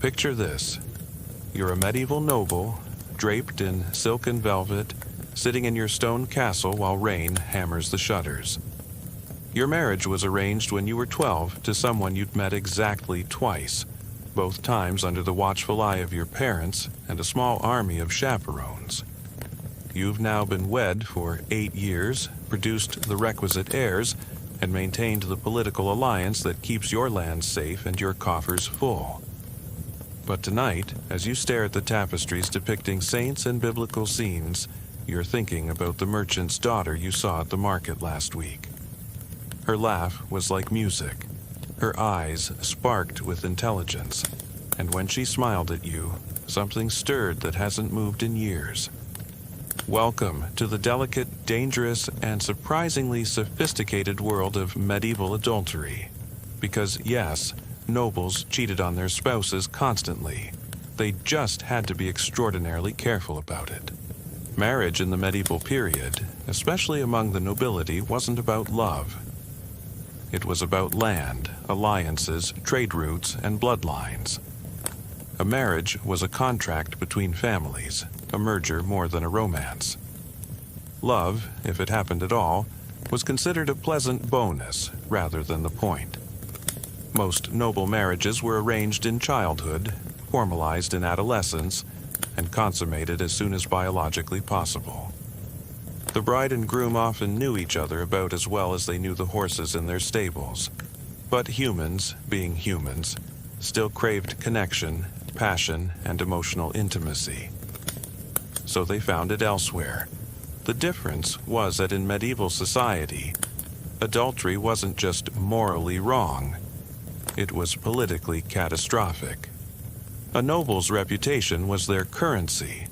Picture this. You're a medieval noble, draped in silk and velvet, sitting in your stone castle while rain hammers the shutters. Your marriage was arranged when you were 12 to someone you'd met exactly twice, both times under the watchful eye of your parents and a small army of chaperones. You've now been wed for 8 years, produced the requisite heirs, and maintained the political alliance that keeps your lands safe and your coffers full. But tonight, as you stare at the tapestries depicting saints and biblical scenes, you're thinking about the merchant's daughter you saw at the market last week. Her laugh was like music. Her eyes sparked with intelligence, and when she smiled at you, something stirred that hasn't moved in years. Welcome to the delicate, dangerous, and surprisingly sophisticated world of medieval adultery. Because yes, nobles cheated on their spouses constantly. They just had to be extraordinarily careful about it. Marriage in the medieval period, especially among the nobility, wasn't about love. It was about land, alliances, trade routes, and bloodlines. A marriage was a contract between families, a merger more than a romance. Love, if it happened at all, was considered a pleasant bonus rather than the point. Most noble marriages were arranged in childhood, formalized in adolescence, and consummated as soon as biologically possible. The bride and groom often knew each other about as well as they knew the horses in their stables. But humans, being humans, still craved connection, passion, and emotional intimacy. So they found it elsewhere. The difference was that in medieval society, adultery wasn't just morally wrong, it was politically catastrophic. A noble's reputation was their currency.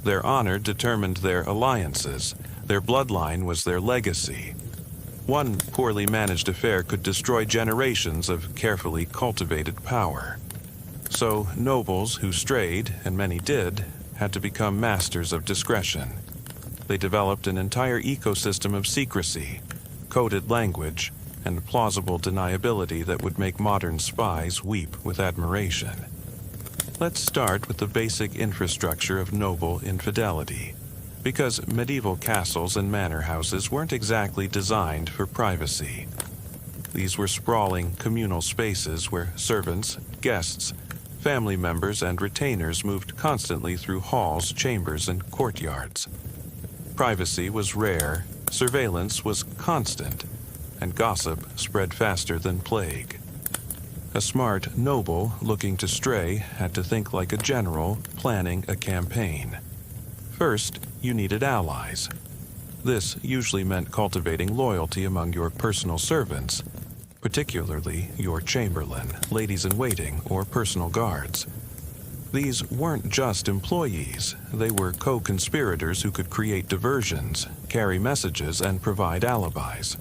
Their honor determined their alliances. Their bloodline was their legacy. One poorly managed affair could destroy generations of carefully cultivated power. So nobles who strayed, and many did, had to become masters of discretion. They developed an entire ecosystem of secrecy, coded language, and plausible deniability that would make modern spies weep with admiration. Let's start with the basic infrastructure of noble infidelity, because medieval castles and manor houses weren't exactly designed for privacy. These were sprawling communal spaces where servants, guests, family members, and retainers moved constantly through halls, chambers, and courtyards. Privacy was rare, surveillance was constant, and gossip spread faster than plague. A smart noble looking to stray had to think like a general planning a campaign. First, you needed allies. This usually meant cultivating loyalty among your personal servants, particularly your chamberlain, ladies-in-waiting, or personal guards. These weren't just employees, they were co-conspirators who could create diversions, carry messages, and provide alibis.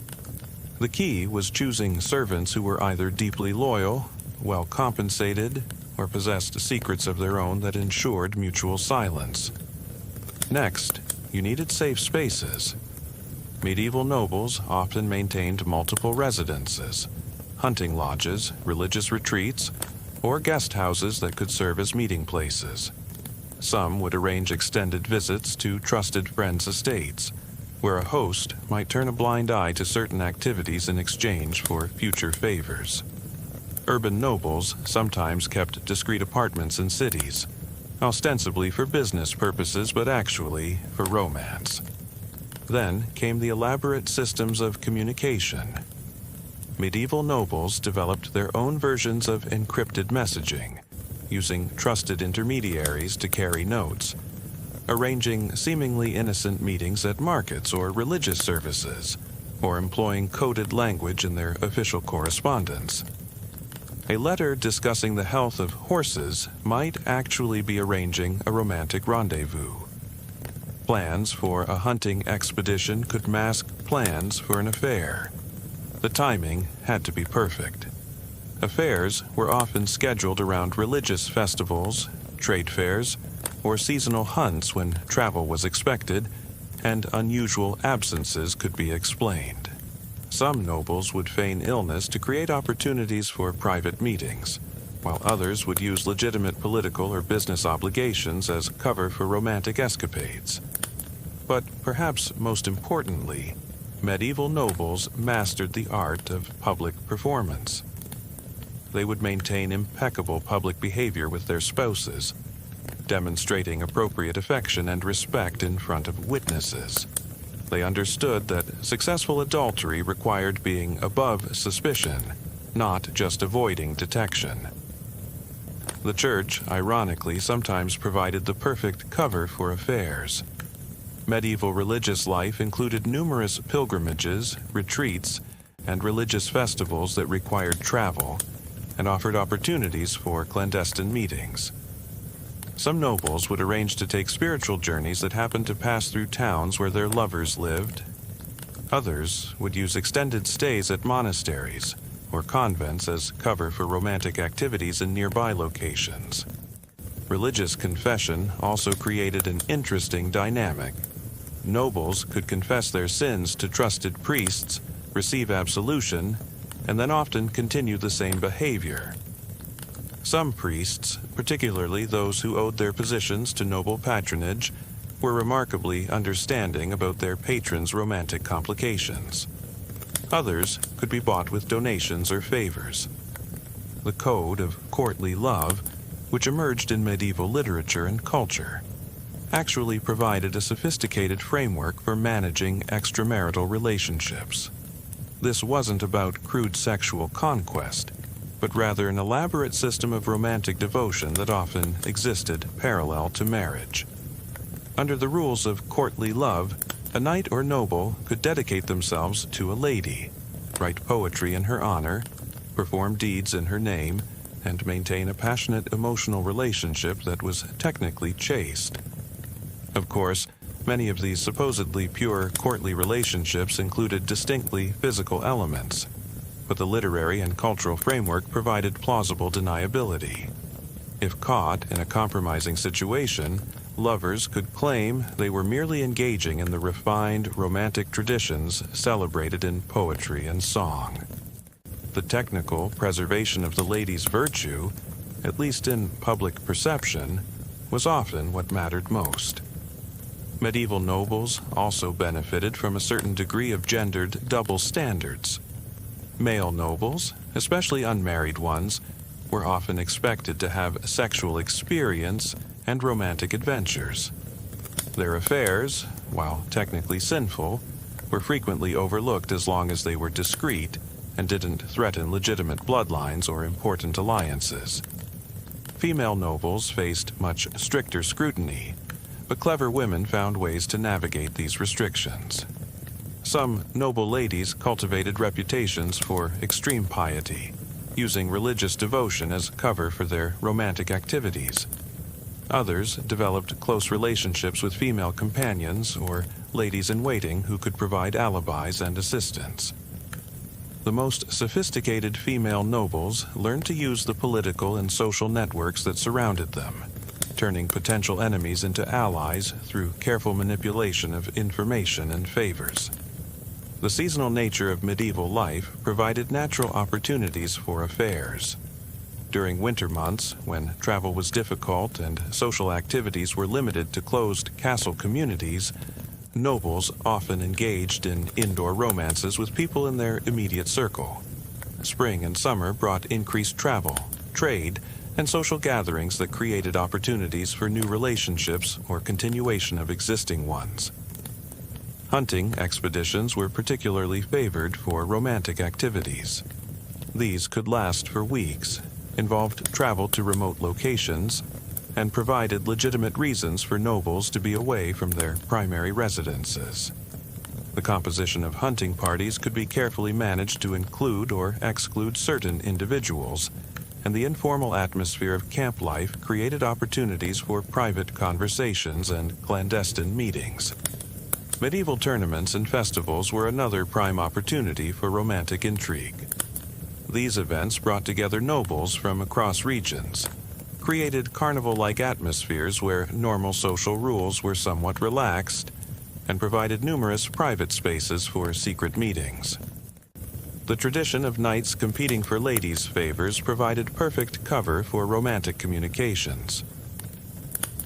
The key was choosing servants who were either deeply loyal, well compensated, or possessed secrets of their own that ensured mutual silence. Next, you needed safe spaces. Medieval nobles often maintained multiple residences, hunting lodges, religious retreats, or guest houses that could serve as meeting places. Some would arrange extended visits to trusted friends' estates, where a host might turn a blind eye to certain activities in exchange for future favors. Urban nobles sometimes kept discreet apartments in cities, ostensibly for business purposes but actually for romance. Then came the elaborate systems of communication. Medieval nobles developed their own versions of encrypted messaging, using trusted intermediaries to carry notes, arranging seemingly innocent meetings at markets or religious services, or employing coded language in their official correspondence. A letter discussing the health of horses might actually be arranging a romantic rendezvous. Plans for a hunting expedition could mask plans for an affair. The timing had to be perfect. Affairs were often scheduled around religious festivals, trade fairs, or seasonal hunts when travel was expected and unusual absences could be explained. Some nobles would feign illness to create opportunities for private meetings. while others would use legitimate political or business obligations as cover for romantic escapades. But perhaps most importantly, medieval nobles mastered the art of public performance. They would maintain impeccable public behavior with their spouses, demonstrating appropriate affection and respect in front of witnesses. They understood that successful adultery required being above suspicion, not just avoiding detection. The church, ironically, sometimes provided the perfect cover for affairs. Medieval religious life included numerous pilgrimages, retreats, and religious festivals that required travel and offered opportunities for clandestine meetings. Some nobles would arrange to take spiritual journeys that happened to pass through towns where their lovers lived. Others would use extended stays at monasteries or convents as cover for romantic activities in nearby locations. Religious confession also created an interesting dynamic. Nobles could confess their sins to trusted priests, receive absolution, and then often continue the same behavior. Some priests, particularly those who owed their positions to noble patronage, were remarkably understanding about their patrons' romantic complications. Others could be bought with donations or favors. The code of courtly love, which emerged in medieval literature and culture, actually provided a sophisticated framework for managing extramarital relationships. This wasn't about crude sexual conquest, but rather an elaborate system of romantic devotion that often existed parallel to marriage. Under the rules of courtly love, a knight or noble could dedicate themselves to a lady, write poetry in her honor, perform deeds in her name, and maintain a passionate emotional relationship that was technically chaste. Of course, many of these supposedly pure courtly relationships included distinctly physical elements, but the literary and cultural framework provided plausible deniability. If caught in a compromising situation, lovers could claim they were merely engaging in the refined romantic traditions celebrated in poetry and song. The technical preservation of the lady's virtue, at least in public perception, was often what mattered most. Medieval nobles also benefited from a certain degree of gendered double standards. Male nobles, especially unmarried ones, were often expected to have sexual experience and romantic adventures. Their affairs, while technically sinful, were frequently overlooked as long as they were discreet and didn't threaten legitimate bloodlines or important alliances. Female nobles faced much stricter scrutiny, but clever women found ways to navigate these restrictions. Some noble ladies cultivated reputations for extreme piety, using religious devotion as cover for their romantic activities. Others developed close relationships with female companions or ladies-in-waiting who could provide alibis and assistance. The most sophisticated female nobles learned to use the political and social networks that surrounded them, turning potential enemies into allies through careful manipulation of information and favors. The seasonal nature of medieval life provided natural opportunities for affairs. During winter months, when travel was difficult and social activities were limited to closed castle communities, nobles often engaged in indoor romances with people in their immediate circle. Spring and summer brought increased travel, trade, and social gatherings that created opportunities for new relationships or continuation of existing ones. Hunting expeditions were particularly favored for romantic activities. These could last for weeks, involved travel to remote locations, and provided legitimate reasons for nobles to be away from their primary residences. The composition of hunting parties could be carefully managed to include or exclude certain individuals, and the informal atmosphere of camp life created opportunities for private conversations and clandestine meetings. Medieval tournaments and festivals were another prime opportunity for romantic intrigue. These events brought together nobles from across regions, created carnival-like atmospheres where normal social rules were somewhat relaxed, and provided numerous private spaces for secret meetings. The tradition of knights competing for ladies' favors provided perfect cover for romantic communications.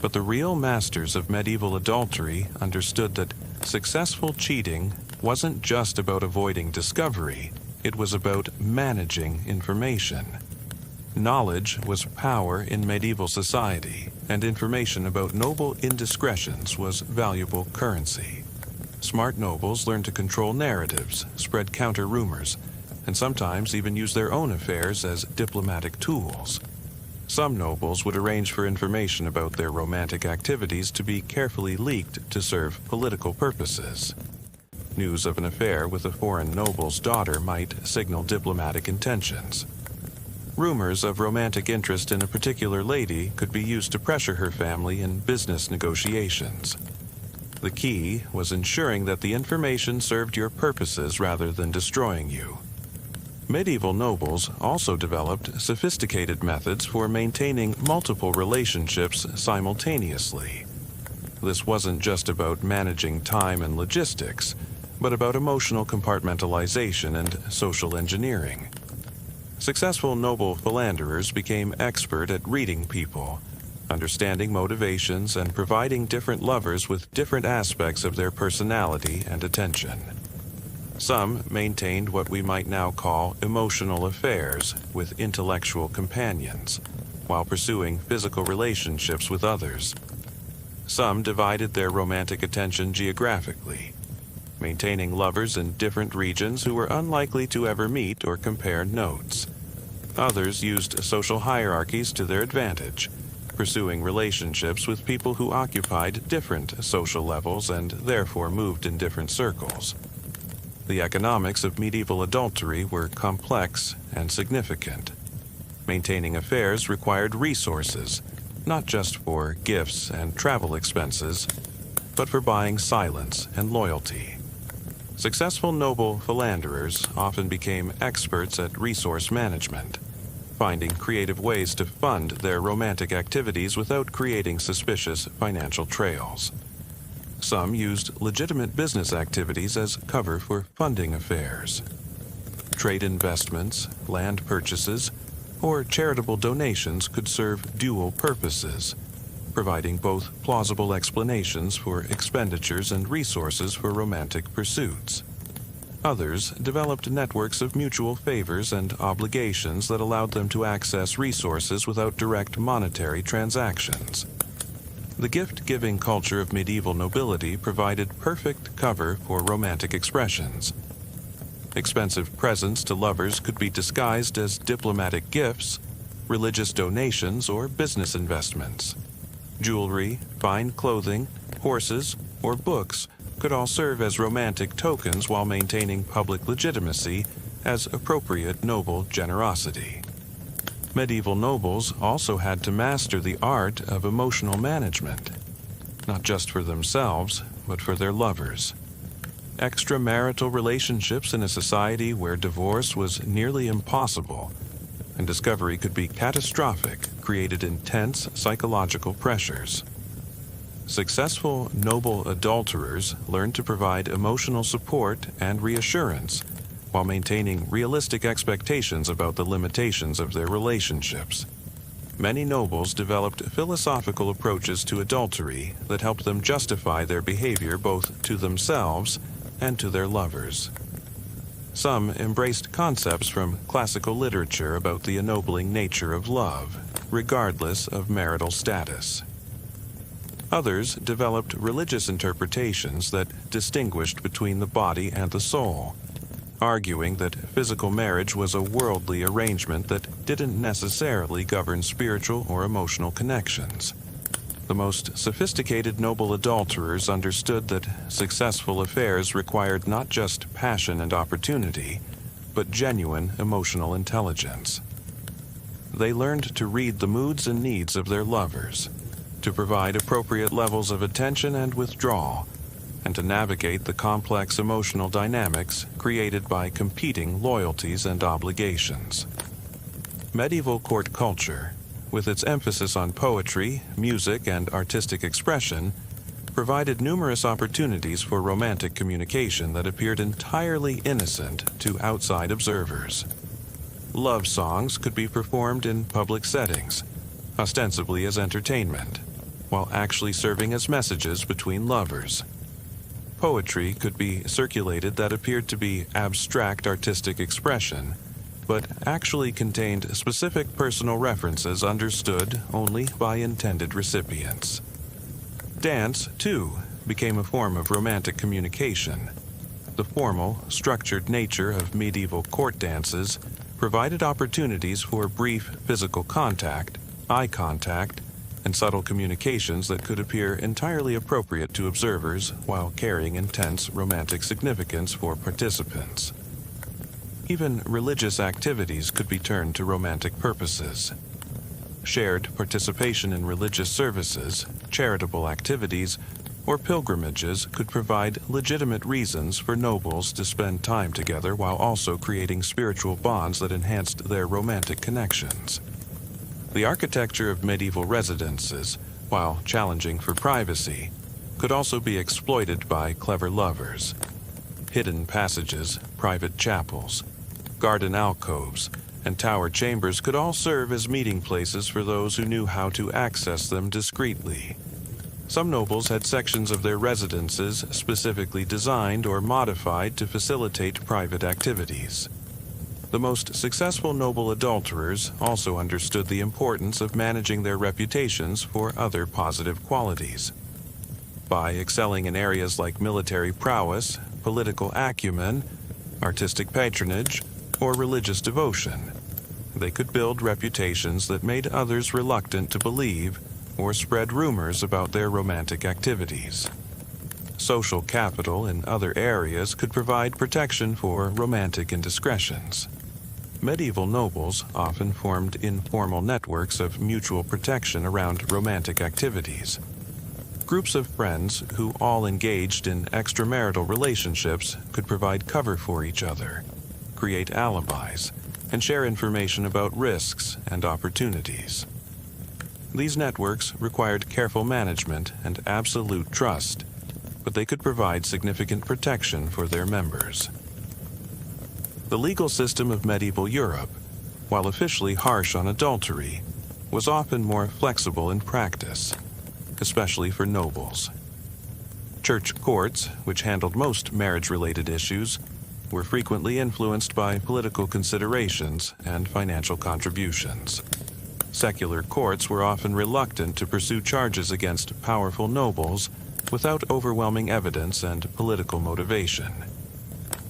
But the real masters of medieval adultery understood that successful cheating wasn't just about avoiding discovery, it was about managing information. Knowledge was power in medieval society, and information about noble indiscretions was valuable currency. Smart nobles learned to control narratives, spread counter-rumors, and sometimes even use their own affairs as diplomatic tools. Some nobles would arrange for information about their romantic activities to be carefully leaked to serve political purposes. News of an affair with a foreign noble's daughter might signal diplomatic intentions. Rumors of romantic interest in a particular lady could be used to pressure her family in business negotiations. The key was ensuring that the information served your purposes rather than destroying you. Medieval nobles also developed sophisticated methods for maintaining multiple relationships simultaneously. This wasn't just about managing time and logistics, but about emotional compartmentalization and social engineering. Successful noble philanderers became expert at reading people, understanding motivations, and providing different lovers with different aspects of their personality and attention. Some maintained what we might now call emotional affairs with intellectual companions, while pursuing physical relationships with others. Some divided their romantic attention geographically, maintaining lovers in different regions who were unlikely to ever meet or compare notes. Others used social hierarchies to their advantage, pursuing relationships with people who occupied different social levels and therefore moved in different circles. The economics of medieval adultery were complex and significant. Maintaining affairs required resources, not just for gifts and travel expenses, but for buying silence and loyalty. Successful noble philanderers often became experts at resource management, finding creative ways to fund their romantic activities without creating suspicious financial trails. Some used legitimate business activities as cover for funding affairs. Trade investments, land purchases, or charitable donations could serve dual purposes, providing both plausible explanations for expenditures and resources for romantic pursuits. Others developed networks of mutual favors and obligations that allowed them to access resources without direct monetary transactions. The gift-giving culture of medieval nobility provided perfect cover for romantic expressions. Expensive presents to lovers could be disguised as diplomatic gifts, religious donations, or business investments. Jewelry, fine clothing, horses, or books could all serve as romantic tokens while maintaining public legitimacy as appropriate noble generosity. Medieval nobles also had to master the art of emotional management, not just for themselves, but for their lovers. Extramarital relationships in a society where divorce was nearly impossible and discovery could be catastrophic created intense psychological pressures. Successful noble adulterers learned to provide emotional support and reassurance while maintaining realistic expectations about the limitations of their relationships. Many nobles developed philosophical approaches to adultery that helped them justify their behavior both to themselves and to their lovers. Some embraced concepts from classical literature about the ennobling nature of love, regardless of marital status. Others developed religious interpretations that distinguished between the body and the soul, arguing that physical marriage was a worldly arrangement that didn't necessarily govern spiritual or emotional connections. The most sophisticated noble adulterers understood that successful affairs required not just passion and opportunity, but genuine emotional intelligence. They learned to read the moods and needs of their lovers, to provide appropriate levels of attention and withdrawal, and to navigate the complex emotional dynamics created by competing loyalties and obligations. Medieval court culture, with its emphasis on poetry, music, and artistic expression, provided numerous opportunities for romantic communication that appeared entirely innocent to outside observers. Love songs could be performed in public settings, ostensibly as entertainment, while actually serving as messages between lovers. Poetry could be circulated that appeared to be abstract artistic expression, but actually contained specific personal references understood only by intended recipients. Dance, too, became a form of romantic communication. The formal, structured nature of medieval court dances provided opportunities for brief physical contact, eye contact, and subtle communications that could appear entirely appropriate to observers while carrying intense romantic significance for participants. Even religious activities could be turned to romantic purposes. Shared participation in religious services, charitable activities, or pilgrimages could provide legitimate reasons for nobles to spend time together while also creating spiritual bonds that enhanced their romantic connections. The architecture of medieval residences, while challenging for privacy, could also be exploited by clever lovers. Hidden passages, private chapels, garden alcoves, and tower chambers could all serve as meeting places for those who knew how to access them discreetly. Some nobles had sections of their residences specifically designed or modified to facilitate private activities. The most successful noble adulterers also understood the importance of managing their reputations for other positive qualities. By excelling in areas like military prowess, political acumen, artistic patronage, or religious devotion, they could build reputations that made others reluctant to believe or spread rumors about their romantic activities. Social capital in other areas could provide protection for romantic indiscretions. Medieval nobles often formed informal networks of mutual protection around romantic activities. Groups of friends who all engaged in extramarital relationships could provide cover for each other, create alibis, and share information about risks and opportunities. These networks required careful management and absolute trust, but they could provide significant protection for their members. The legal system of medieval Europe, while officially harsh on adultery, was often more flexible in practice, especially for nobles. Church courts, which handled most marriage-related issues, were frequently influenced by political considerations and financial contributions. Secular courts were often reluctant to pursue charges against powerful nobles without overwhelming evidence and political motivation.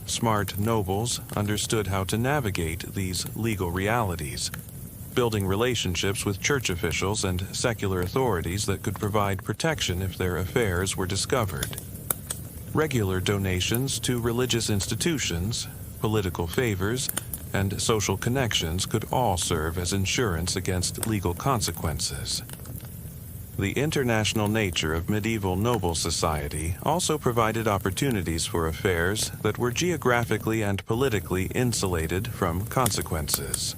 Smart nobles understood how to navigate these legal realities, building relationships with church officials and secular authorities that could provide protection if their affairs were discovered. Regular donations to religious institutions, political favors, and social connections could all serve as insurance against legal consequences. The international nature of medieval noble society also provided opportunities for affairs that were geographically and politically insulated from consequences.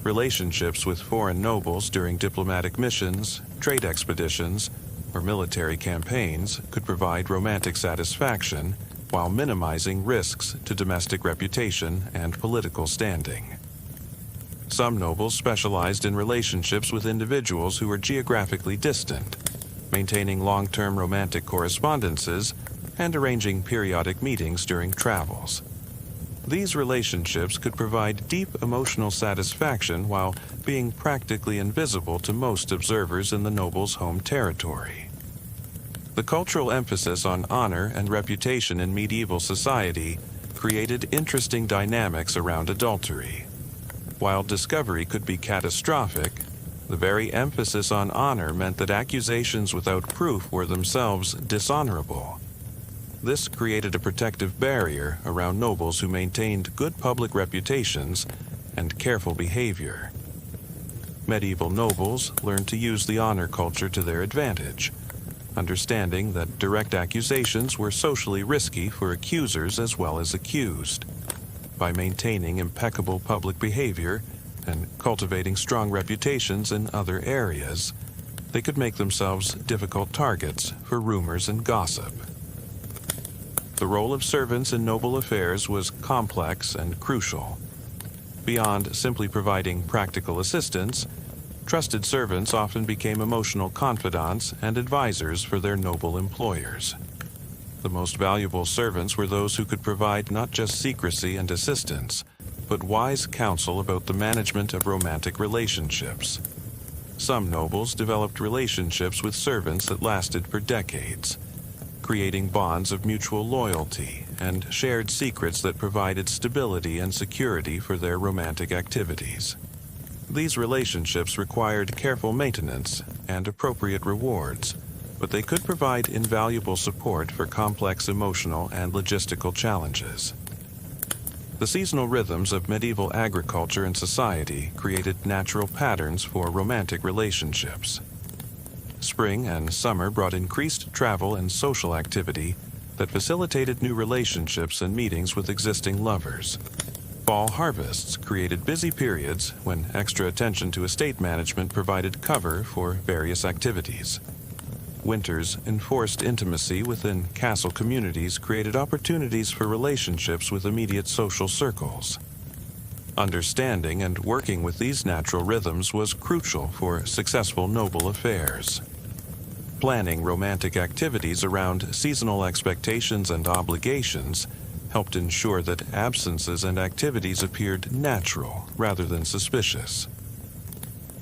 Relationships with foreign nobles during diplomatic missions, trade expeditions, or military campaigns could provide romantic satisfaction while minimizing risks to domestic reputation and political standing. Some nobles specialized in relationships with individuals who were geographically distant, maintaining long-term romantic correspondences and arranging periodic meetings during travels. These relationships could provide deep emotional satisfaction while being practically invisible to most observers in the noble's home territory. The cultural emphasis on honor and reputation in medieval society created interesting dynamics around adultery. While discovery could be catastrophic, the very emphasis on honor meant that accusations without proof were themselves dishonorable. This created a protective barrier around nobles who maintained good public reputations and careful behavior. Medieval nobles learned to use the honor culture to their advantage, understanding that direct accusations were socially risky for accusers as well as accused. By maintaining impeccable public behavior and cultivating strong reputations in other areas, they could make themselves difficult targets for rumors and gossip. The role of servants in noble affairs was complex and crucial. Beyond simply providing practical assistance, trusted servants often became emotional confidants and advisors for their noble employers. The most valuable servants were those who could provide not just secrecy and assistance, but wise counsel about the management of romantic relationships. Some nobles developed relationships with servants that lasted for decades, creating bonds of mutual loyalty and shared secrets that provided stability and security for their romantic activities. These relationships required careful maintenance and appropriate rewards, but they could provide invaluable support for complex emotional and logistical challenges. The seasonal rhythms of medieval agriculture and society created natural patterns for romantic relationships. Spring and summer brought increased travel and social activity that facilitated new relationships and meetings with existing lovers. Fall harvests created busy periods when extra attention to estate management provided cover for various activities. Winters enforced intimacy within castle communities created opportunities for relationships with immediate social circles. Understanding and working with these natural rhythms was crucial for successful noble affairs. Planning romantic activities around seasonal expectations and obligations helped ensure that absences and activities appeared natural rather than suspicious.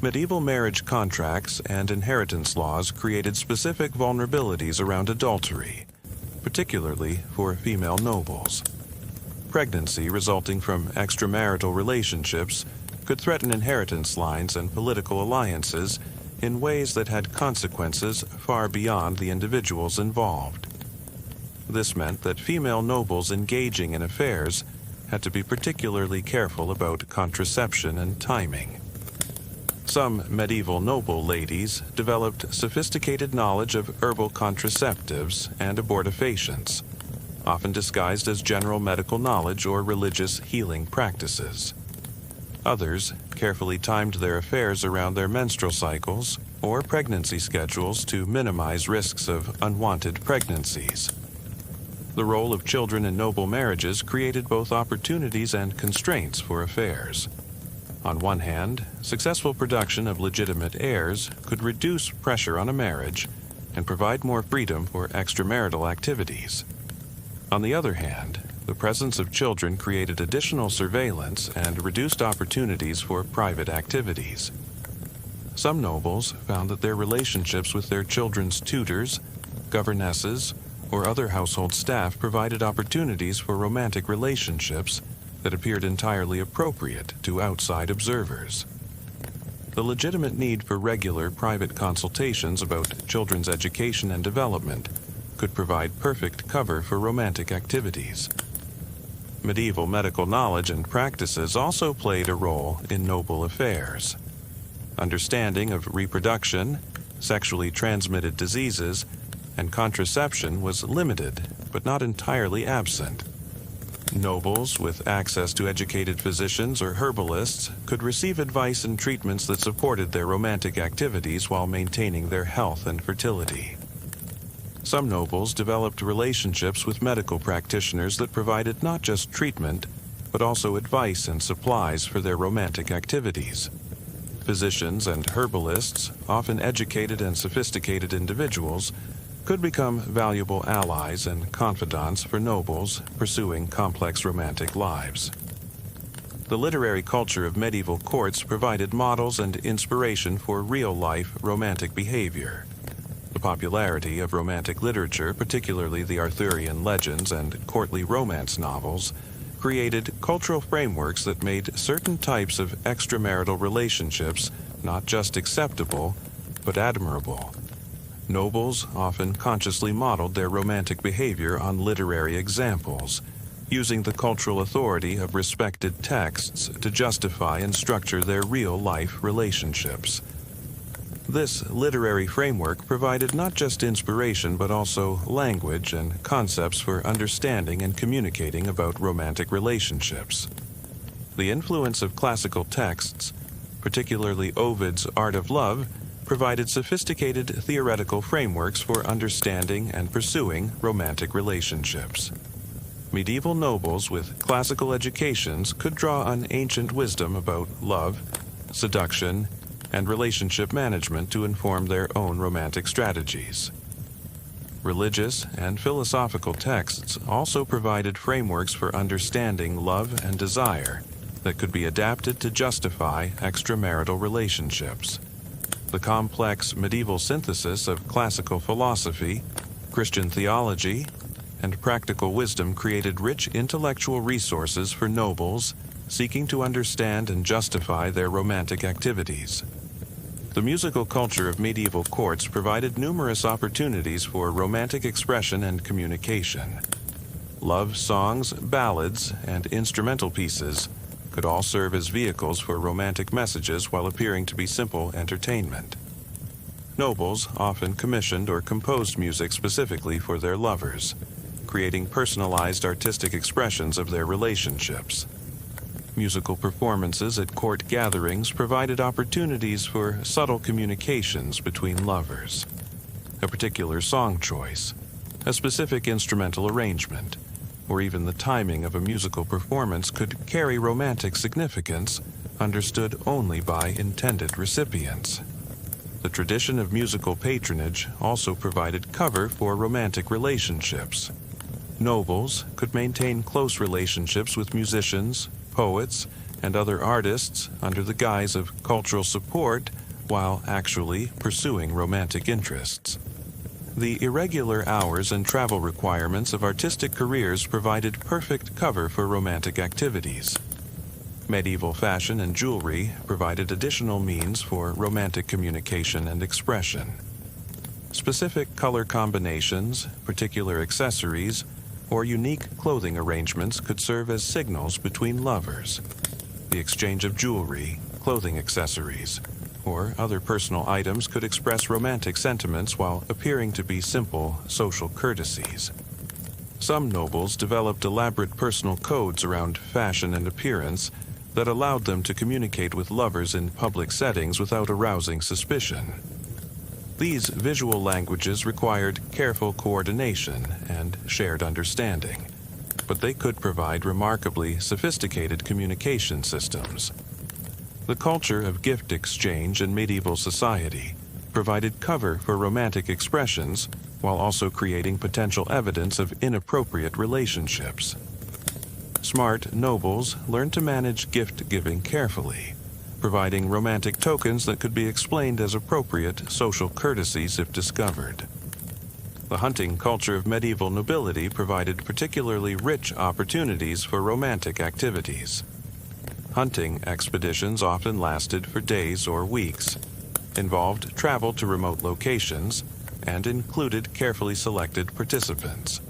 Medieval marriage contracts and inheritance laws created specific vulnerabilities around adultery, particularly for female nobles. Pregnancy resulting from extramarital relationships could threaten inheritance lines and political alliances in ways that had consequences far beyond the individuals involved. This meant that female nobles engaging in affairs had to be particularly careful about contraception and timing. Some medieval noble ladies developed sophisticated knowledge of herbal contraceptives and abortifacients, often disguised as general medical knowledge or religious healing practices. Others carefully timed their affairs around their menstrual cycles or pregnancy schedules to minimize risks of unwanted pregnancies. The role of children in noble marriages created both opportunities and constraints for affairs. On one hand, successful production of legitimate heirs could reduce pressure on a marriage and provide more freedom for extramarital activities. On the other hand, the presence of children created additional surveillance and reduced opportunities for private activities. Some nobles found that their relationships with their children's tutors, governesses, or other household staff provided opportunities for romantic relationships that appeared entirely appropriate to outside observers. The legitimate need for regular private consultations about children's education and development could provide perfect cover for romantic activities. Medieval medical knowledge and practices also played a role in noble affairs. Understanding of reproduction, sexually transmitted diseases, and contraception was limited, but not entirely absent. Nobles with access to educated physicians or herbalists could receive advice and treatments that supported their romantic activities while maintaining their health and fertility. Some nobles developed relationships with medical practitioners that provided not just treatment, but also advice and supplies for their romantic activities. Physicians and herbalists, often educated and sophisticated individuals, could become valuable allies and confidants for nobles pursuing complex romantic lives. The literary culture of medieval courts provided models and inspiration for real-life romantic behavior. The popularity of romantic literature, particularly the Arthurian legends and courtly romance novels, created cultural frameworks that made certain types of extramarital relationships not just acceptable, but admirable. Nobles often consciously modeled their romantic behavior on literary examples, using the cultural authority of respected texts to justify and structure their real-life relationships. This literary framework provided not just inspiration but also language and concepts for understanding and communicating about romantic relationships. The influence of classical texts, particularly Ovid's Art of Love, provided sophisticated theoretical frameworks for understanding and pursuing romantic relationships. Medieval nobles with classical educations could draw on ancient wisdom about love, seduction, and relationship management to inform their own romantic strategies. Religious and philosophical texts also provided frameworks for understanding love and desire that could be adapted to justify extramarital relationships. The complex medieval synthesis of classical philosophy, Christian theology, and practical wisdom created rich intellectual resources for nobles seeking to understand and justify their romantic activities. The musical culture of medieval courts provided numerous opportunities for romantic expression and communication. Love songs, ballads, and instrumental pieces could all serve as vehicles for romantic messages while appearing to be simple entertainment. Nobles often commissioned or composed music specifically for their lovers, creating personalized artistic expressions of their relationships. Musical performances at court gatherings provided opportunities for subtle communications between lovers. A particular song choice, a specific instrumental arrangement, or even the timing of a musical performance could carry romantic significance understood only by intended recipients. The tradition of musical patronage also provided cover for romantic relationships. Nobles could maintain close relationships with musicians, poets, and other artists under the guise of cultural support while actually pursuing romantic interests. The irregular hours and travel requirements of artistic careers provided perfect cover for romantic activities. Medieval fashion and jewelry provided additional means for romantic communication and expression. Specific color combinations, particular accessories, or unique clothing arrangements could serve as signals between lovers. The exchange of jewelry, clothing accessories, or other personal items could express romantic sentiments while appearing to be simple social courtesies. Some nobles developed elaborate personal codes around fashion and appearance that allowed them to communicate with lovers in public settings without arousing suspicion. These visual languages required careful coordination and shared understanding, but they could provide remarkably sophisticated communication systems. The culture of gift exchange in medieval society provided cover for romantic expressions while also creating potential evidence of inappropriate relationships. Smart nobles learned to manage gift-giving carefully, providing romantic tokens that could be explained as appropriate social courtesies if discovered. The hunting culture of medieval nobility provided particularly rich opportunities for romantic activities. Hunting expeditions often lasted for days or weeks, involved travel to remote locations, and included carefully selected participants.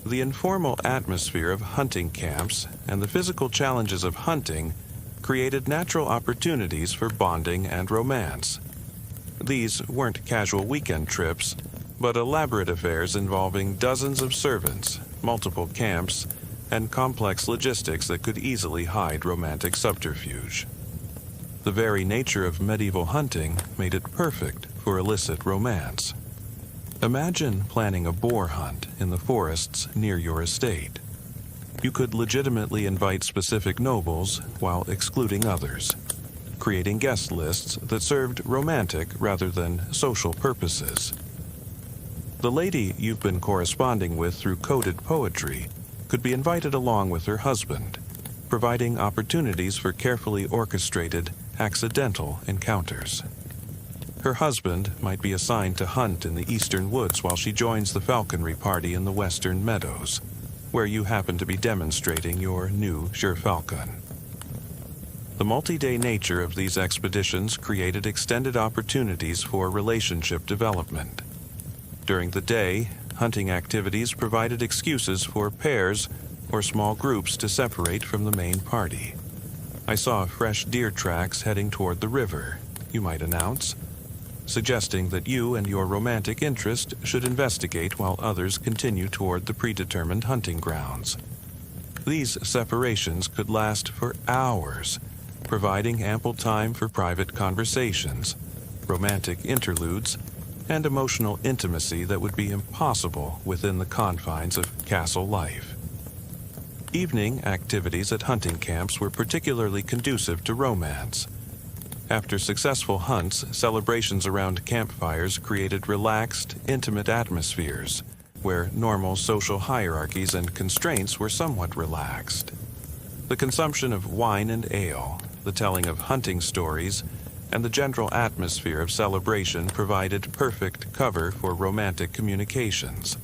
The informal atmosphere of hunting camps and the physical challenges of hunting created natural opportunities for bonding and romance. These weren't casual weekend trips, but elaborate affairs involving dozens of servants, multiple camps, and complex logistics that could easily hide romantic subterfuge. The very nature of medieval hunting made it perfect for illicit romance. Imagine planning a boar hunt in the forests near your estate. You could legitimately invite specific nobles while excluding others, creating guest lists that served romantic rather than social purposes. The lady you've been corresponding with through coded poetry could be invited along with her husband, providing opportunities for carefully orchestrated, accidental encounters. Her husband might be assigned to hunt in the eastern woods while she joins the falconry party in the western meadows, where you happen to be demonstrating your new Falcon. The multi-day nature of these expeditions created extended opportunities for relationship development. During the day, hunting activities provided excuses for pairs or small groups to separate from the main party. I saw fresh deer tracks heading toward the river, you might announce, suggesting that you and your romantic interest should investigate while others continue toward the predetermined hunting grounds. These separations could last for hours, providing ample time for private conversations, romantic interludes, and emotional intimacy that would be impossible within the confines of castle life. Evening activities at hunting camps were particularly conducive to romance. After successful hunts, celebrations around campfires created relaxed, intimate atmospheres, where normal social hierarchies and constraints were somewhat relaxed. The consumption of wine and ale, the telling of hunting stories, and the general atmosphere of celebration provided perfect cover for romantic communications.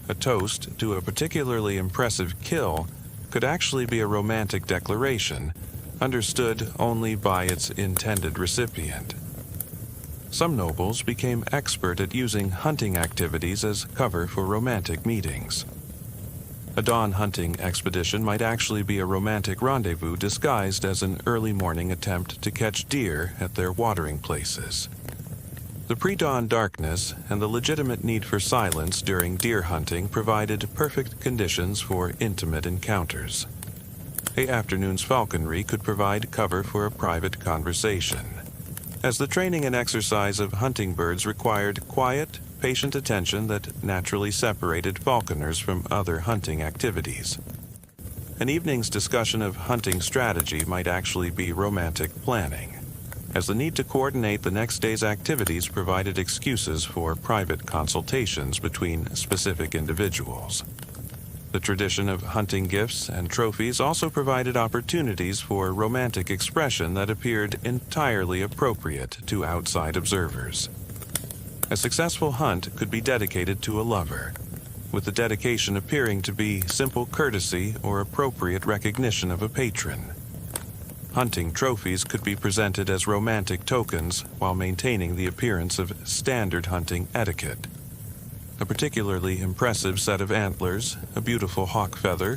A toast to a particularly impressive kill could actually be a romantic declaration, understood only by its intended recipient. Some nobles became expert at using hunting activities as cover for romantic meetings. A dawn hunting expedition might actually be a romantic rendezvous disguised as an early morning attempt to catch deer at their watering places. The pre-dawn darkness and the legitimate need for silence during deer hunting provided perfect conditions for intimate encounters. An afternoon's falconry could provide cover for a private conversation, as the training and exercise of hunting birds required quiet, patient attention that naturally separated falconers from other hunting activities. An evening's discussion of hunting strategy might actually be romantic planning, as the need to coordinate the next day's activities provided excuses for private consultations between specific individuals. The tradition of hunting gifts and trophies also provided opportunities for romantic expression that appeared entirely appropriate to outside observers. A successful hunt could be dedicated to a lover, with the dedication appearing to be simple courtesy or appropriate recognition of a patron. Hunting trophies could be presented as romantic tokens while maintaining the appearance of standard hunting etiquette. A particularly impressive set of antlers, a beautiful hawk feather,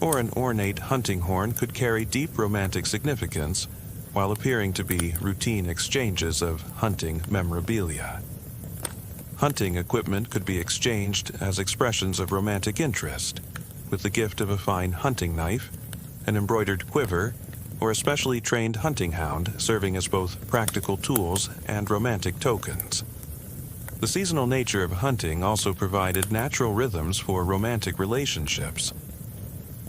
or an ornate hunting horn could carry deep romantic significance while appearing to be routine exchanges of hunting memorabilia. Hunting equipment could be exchanged as expressions of romantic interest, with the gift of a fine hunting knife, an embroidered quiver, or a specially trained hunting hound serving as both practical tools and romantic tokens. The seasonal nature of hunting also provided natural rhythms for romantic relationships.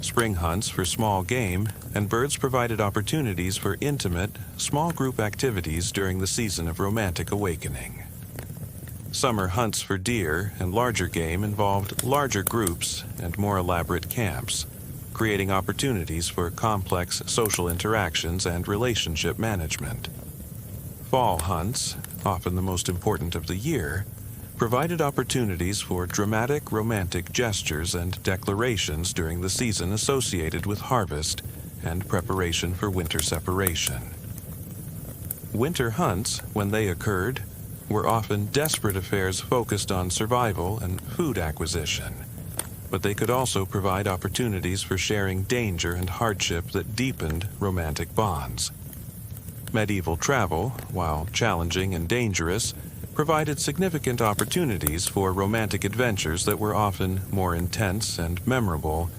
Spring hunts for small game and birds provided opportunities for intimate, small group activities during the season of romantic awakening. Summer hunts for deer and larger game involved larger groups and more elaborate camps, creating opportunities for complex social interactions and relationship management. Fall hunts, often the most important of the year, provided opportunities for dramatic romantic gestures and declarations during the season associated with harvest and preparation for winter separation. Winter hunts, when they occurred, were often desperate affairs focused on survival and food acquisition, but they could also provide opportunities for sharing danger and hardship that deepened romantic bonds. Medieval travel, while challenging and dangerous, provided significant opportunities for romantic adventures that were often more intense and memorable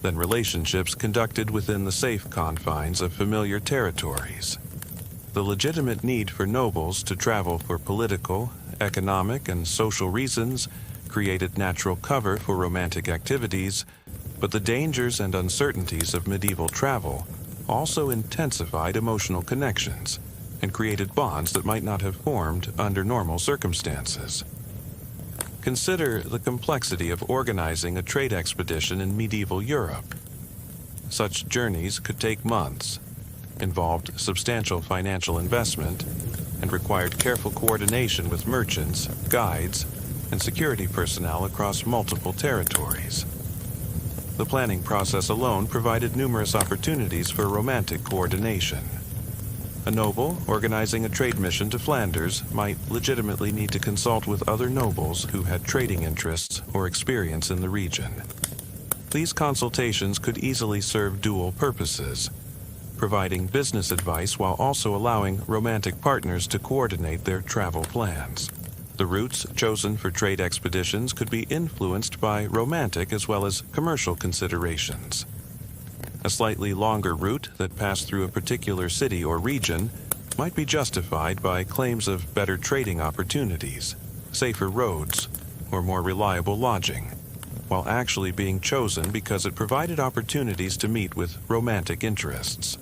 than relationships conducted within the safe confines of familiar territories. The legitimate need for nobles to travel for political, economic, and social reasons created natural cover for romantic activities, but the dangers and uncertainties of medieval travel also intensified emotional connections and created bonds that might not have formed under normal circumstances. Consider the complexity of organizing a trade expedition in medieval Europe. Such journeys could take months, involved substantial financial investment, and required careful coordination with merchants, guides, and security personnel across multiple territories. The planning process alone provided numerous opportunities for romantic coordination. A noble organizing a trade mission to Flanders might legitimately need to consult with other nobles who had trading interests or experience in the region. These consultations could easily serve dual purposes, providing business advice while also allowing romantic partners to coordinate their travel plans. The routes chosen for trade expeditions could be influenced by romantic as well as commercial considerations. A slightly longer route that passed through a particular city or region might be justified by claims of better trading opportunities, safer roads, or more reliable lodging, while actually being chosen because it provided opportunities to meet with romantic interests.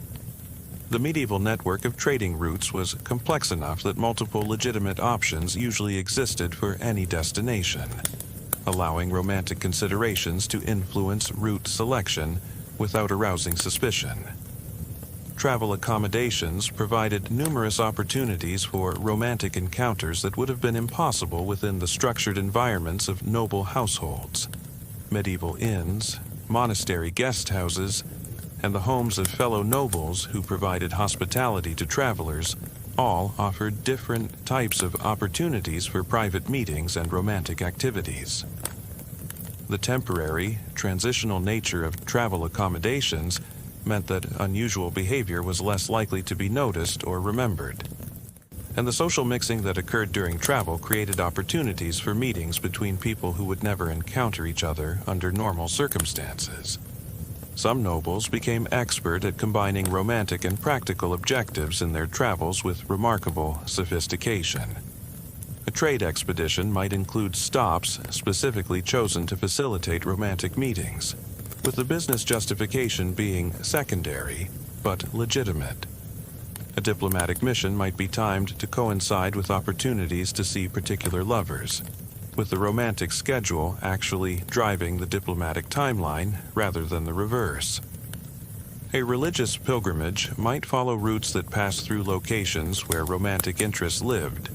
The medieval network of trading routes was complex enough that multiple legitimate options usually existed for any destination, allowing romantic considerations to influence route selection without arousing suspicion. Travel accommodations provided numerous opportunities for romantic encounters that would have been impossible within the structured environments of noble households. Medieval inns, monastery guest houses, and the homes of fellow nobles who provided hospitality to travelers all offered different types of opportunities for private meetings and romantic activities. The temporary, transitional nature of travel accommodations meant that unusual behavior was less likely to be noticed or remembered. And the social mixing that occurred during travel created opportunities for meetings between people who would never encounter each other under normal circumstances. Some nobles became expert at combining romantic and practical objectives in their travels with remarkable sophistication. A trade expedition might include stops specifically chosen to facilitate romantic meetings, with the business justification being secondary but legitimate. A diplomatic mission might be timed to coincide with opportunities to see particular lovers, with the romantic schedule actually driving the diplomatic timeline rather than the reverse. A religious pilgrimage might follow routes that pass through locations where romantic interests lived,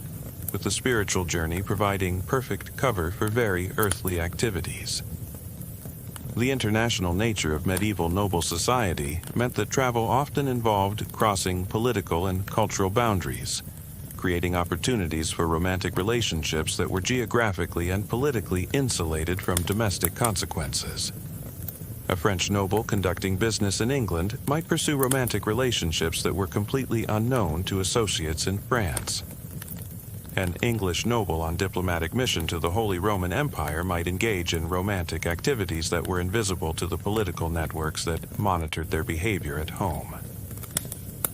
with the spiritual journey providing perfect cover for very earthly activities. The international nature of medieval noble society meant that travel often involved crossing political and cultural boundaries, creating opportunities for romantic relationships that were geographically and politically insulated from domestic consequences. A French noble conducting business in England might pursue romantic relationships that were completely unknown to associates in France. An English noble on diplomatic mission to the Holy Roman Empire might engage in romantic activities that were invisible to the political networks that monitored their behavior at home.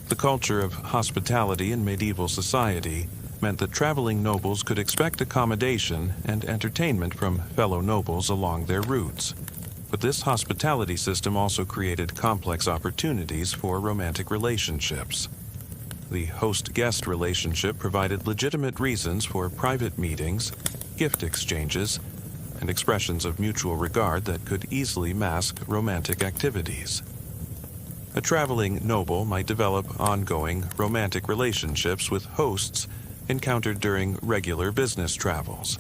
The culture of hospitality in medieval society meant that traveling nobles could expect accommodation and entertainment from fellow nobles along their routes. But this hospitality system also created complex opportunities for romantic relationships. The host-guest relationship provided legitimate reasons for private meetings, gift exchanges, and expressions of mutual regard that could easily mask romantic activities. A traveling noble might develop ongoing romantic relationships with hosts encountered during regular business travels,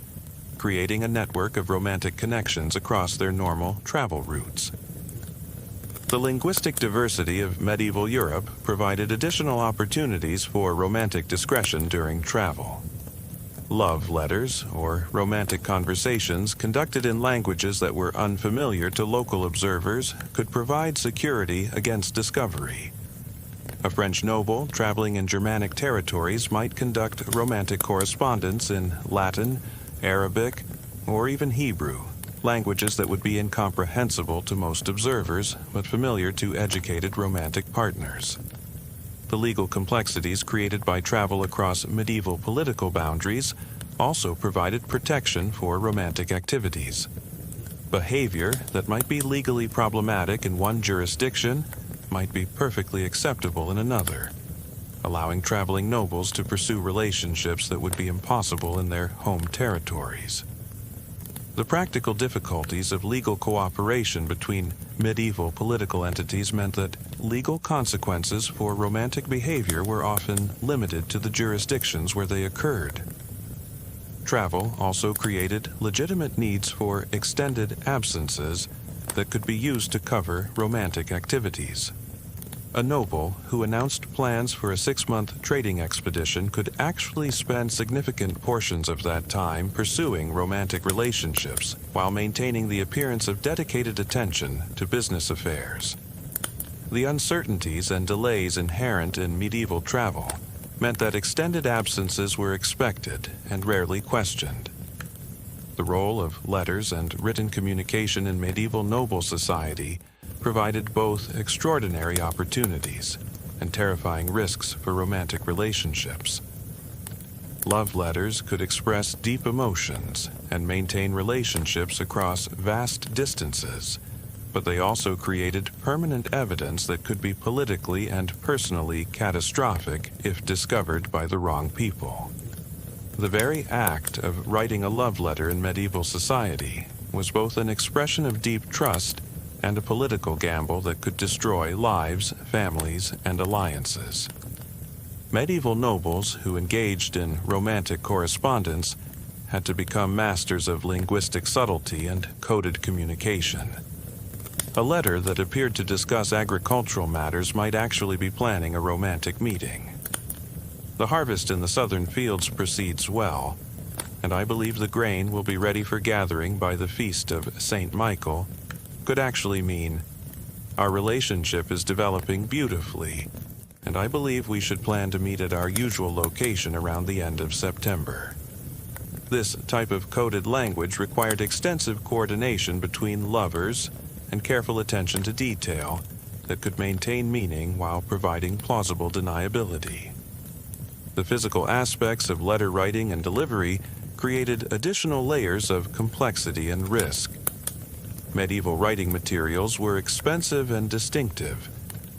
creating a network of romantic connections across their normal travel routes. The linguistic diversity of medieval Europe provided additional opportunities for romantic discretion during travel. Love letters, or romantic conversations conducted in languages that were unfamiliar to local observers, could provide security against discovery. A French noble traveling in Germanic territories might conduct romantic correspondence in Latin, Arabic, or even Hebrew, languages that would be incomprehensible to most observers, but familiar to educated romantic partners. The legal complexities created by travel across medieval political boundaries also provided protection for romantic activities. Behavior that might be legally problematic in one jurisdiction might be perfectly acceptable in another, allowing traveling nobles to pursue relationships that would be impossible in their home territories. The practical difficulties of legal cooperation between medieval political entities meant that legal consequences for romantic behavior were often limited to the jurisdictions where they occurred. Travel also created legitimate needs for extended absences that could be used to cover romantic activities. A noble who announced plans for a 6-month trading expedition could actually spend significant portions of that time pursuing romantic relationships while maintaining the appearance of dedicated attention to business affairs. The uncertainties and delays inherent in medieval travel meant that extended absences were expected and rarely questioned. The role of letters and written communication in medieval noble society provided both extraordinary opportunities and terrifying risks for romantic relationships. Love letters could express deep emotions and maintain relationships across vast distances, but they also created permanent evidence that could be politically and personally catastrophic if discovered by the wrong people. The very act of writing a love letter in medieval society was both an expression of deep trust and a political gamble that could destroy lives, families, and alliances. Medieval nobles who engaged in romantic correspondence had to become masters of linguistic subtlety and coded communication. A letter that appeared to discuss agricultural matters might actually be planning a romantic meeting. The harvest in the southern fields proceeds well, and I believe the grain will be ready for gathering by the feast of Saint Michael could actually mean our relationship is developing beautifully, and I believe we should plan to meet at our usual location around the end of September. This type of coded language required extensive coordination between lovers and careful attention to detail that could maintain meaning while providing plausible deniability. The physical aspects of letter writing and delivery created additional layers of complexity and risk. Medieval writing materials were expensive and distinctive,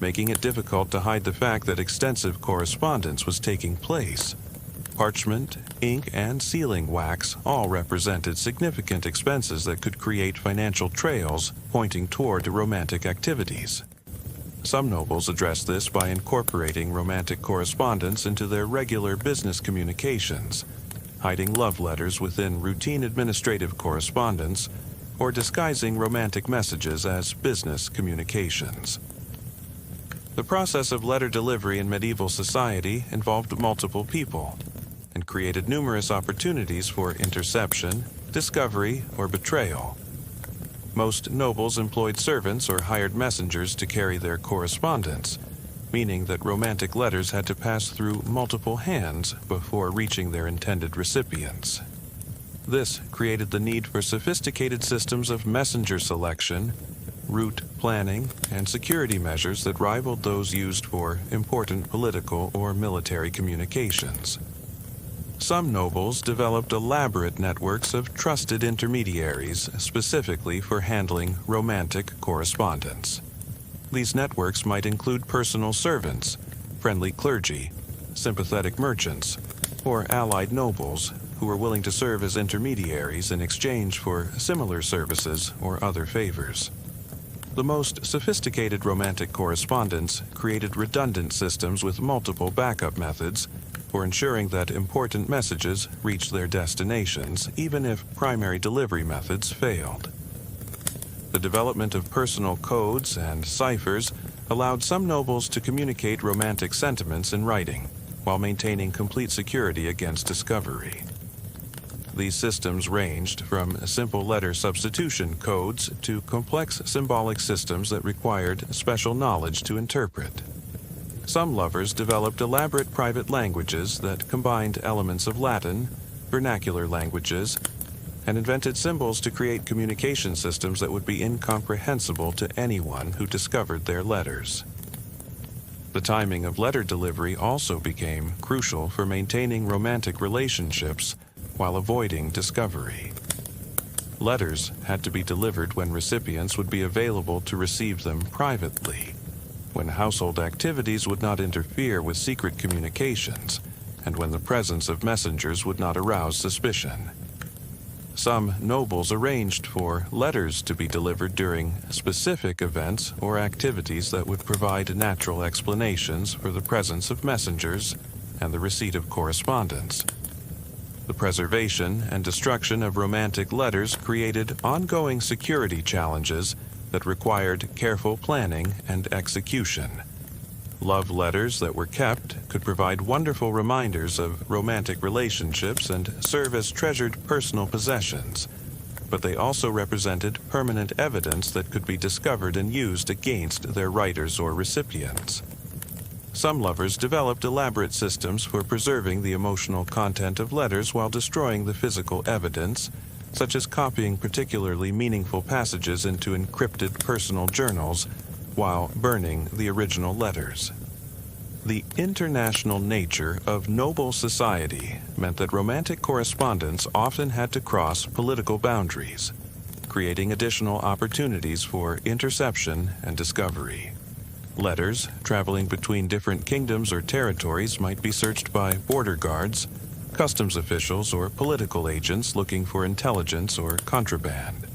making it difficult to hide the fact that extensive correspondence was taking place. Parchment, ink, and sealing wax all represented significant expenses that could create financial trails pointing toward romantic activities. Some nobles addressed this by incorporating romantic correspondence into their regular business communications, hiding love letters within routine administrative correspondence, or disguising romantic messages as business communications. The process of letter delivery in medieval society involved multiple people and created numerous opportunities for interception, discovery, or betrayal. Most nobles employed servants or hired messengers to carry their correspondence, meaning that romantic letters had to pass through multiple hands before reaching their intended recipients. This created the need for sophisticated systems of messenger selection, route planning, and security measures that rivaled those used for important political or military communications. Some nobles developed elaborate networks of trusted intermediaries specifically for handling romantic correspondence. These networks might include personal servants, friendly clergy, sympathetic merchants, or allied nobles who were willing to serve as intermediaries in exchange for similar services or other favors. The most sophisticated romantic correspondence created redundant systems with multiple backup methods for ensuring that important messages reached their destinations, even if primary delivery methods failed. The development of personal codes and ciphers allowed some nobles to communicate romantic sentiments in writing, while maintaining complete security against discovery. These systems ranged from simple letter substitution codes to complex symbolic systems that required special knowledge to interpret. Some lovers developed elaborate private languages that combined elements of Latin, vernacular languages, and invented symbols to create communication systems that would be incomprehensible to anyone who discovered their letters. The timing of letter delivery also became crucial for maintaining romantic relationships while avoiding discovery. Letters had to be delivered when recipients would be available to receive them privately, when household activities would not interfere with secret communications, and when the presence of messengers would not arouse suspicion. Some nobles arranged for letters to be delivered during specific events or activities that would provide natural explanations for the presence of messengers and the receipt of correspondence. The preservation and destruction of romantic letters created ongoing security challenges that required careful planning and execution. Love letters that were kept could provide wonderful reminders of romantic relationships and serve as treasured personal possessions, but they also represented permanent evidence that could be discovered and used against their writers or recipients. Some lovers developed elaborate systems for preserving the emotional content of letters while destroying the physical evidence, such as copying particularly meaningful passages into encrypted personal journals while burning the original letters. The international nature of noble society meant that romantic correspondence often had to cross political boundaries, creating additional opportunities for interception and discovery. Letters traveling between different kingdoms or territories might be searched by border guards, customs officials, or political agents looking for intelligence or contraband.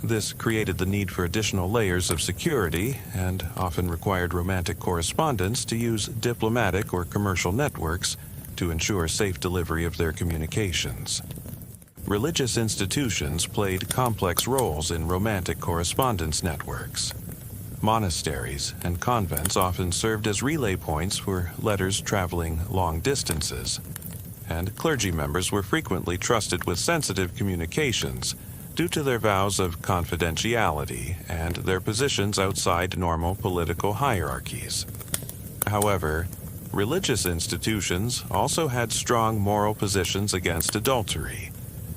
This created the need for additional layers of security and often required romantic correspondents to use diplomatic or commercial networks to ensure safe delivery of their communications. Religious institutions played complex roles in romantic correspondence networks. Monasteries and convents often served as relay points for letters traveling long distances, and clergy members were frequently trusted with sensitive communications due to their vows of confidentiality and their positions outside normal political hierarchies. However, religious institutions also had strong moral positions against adultery,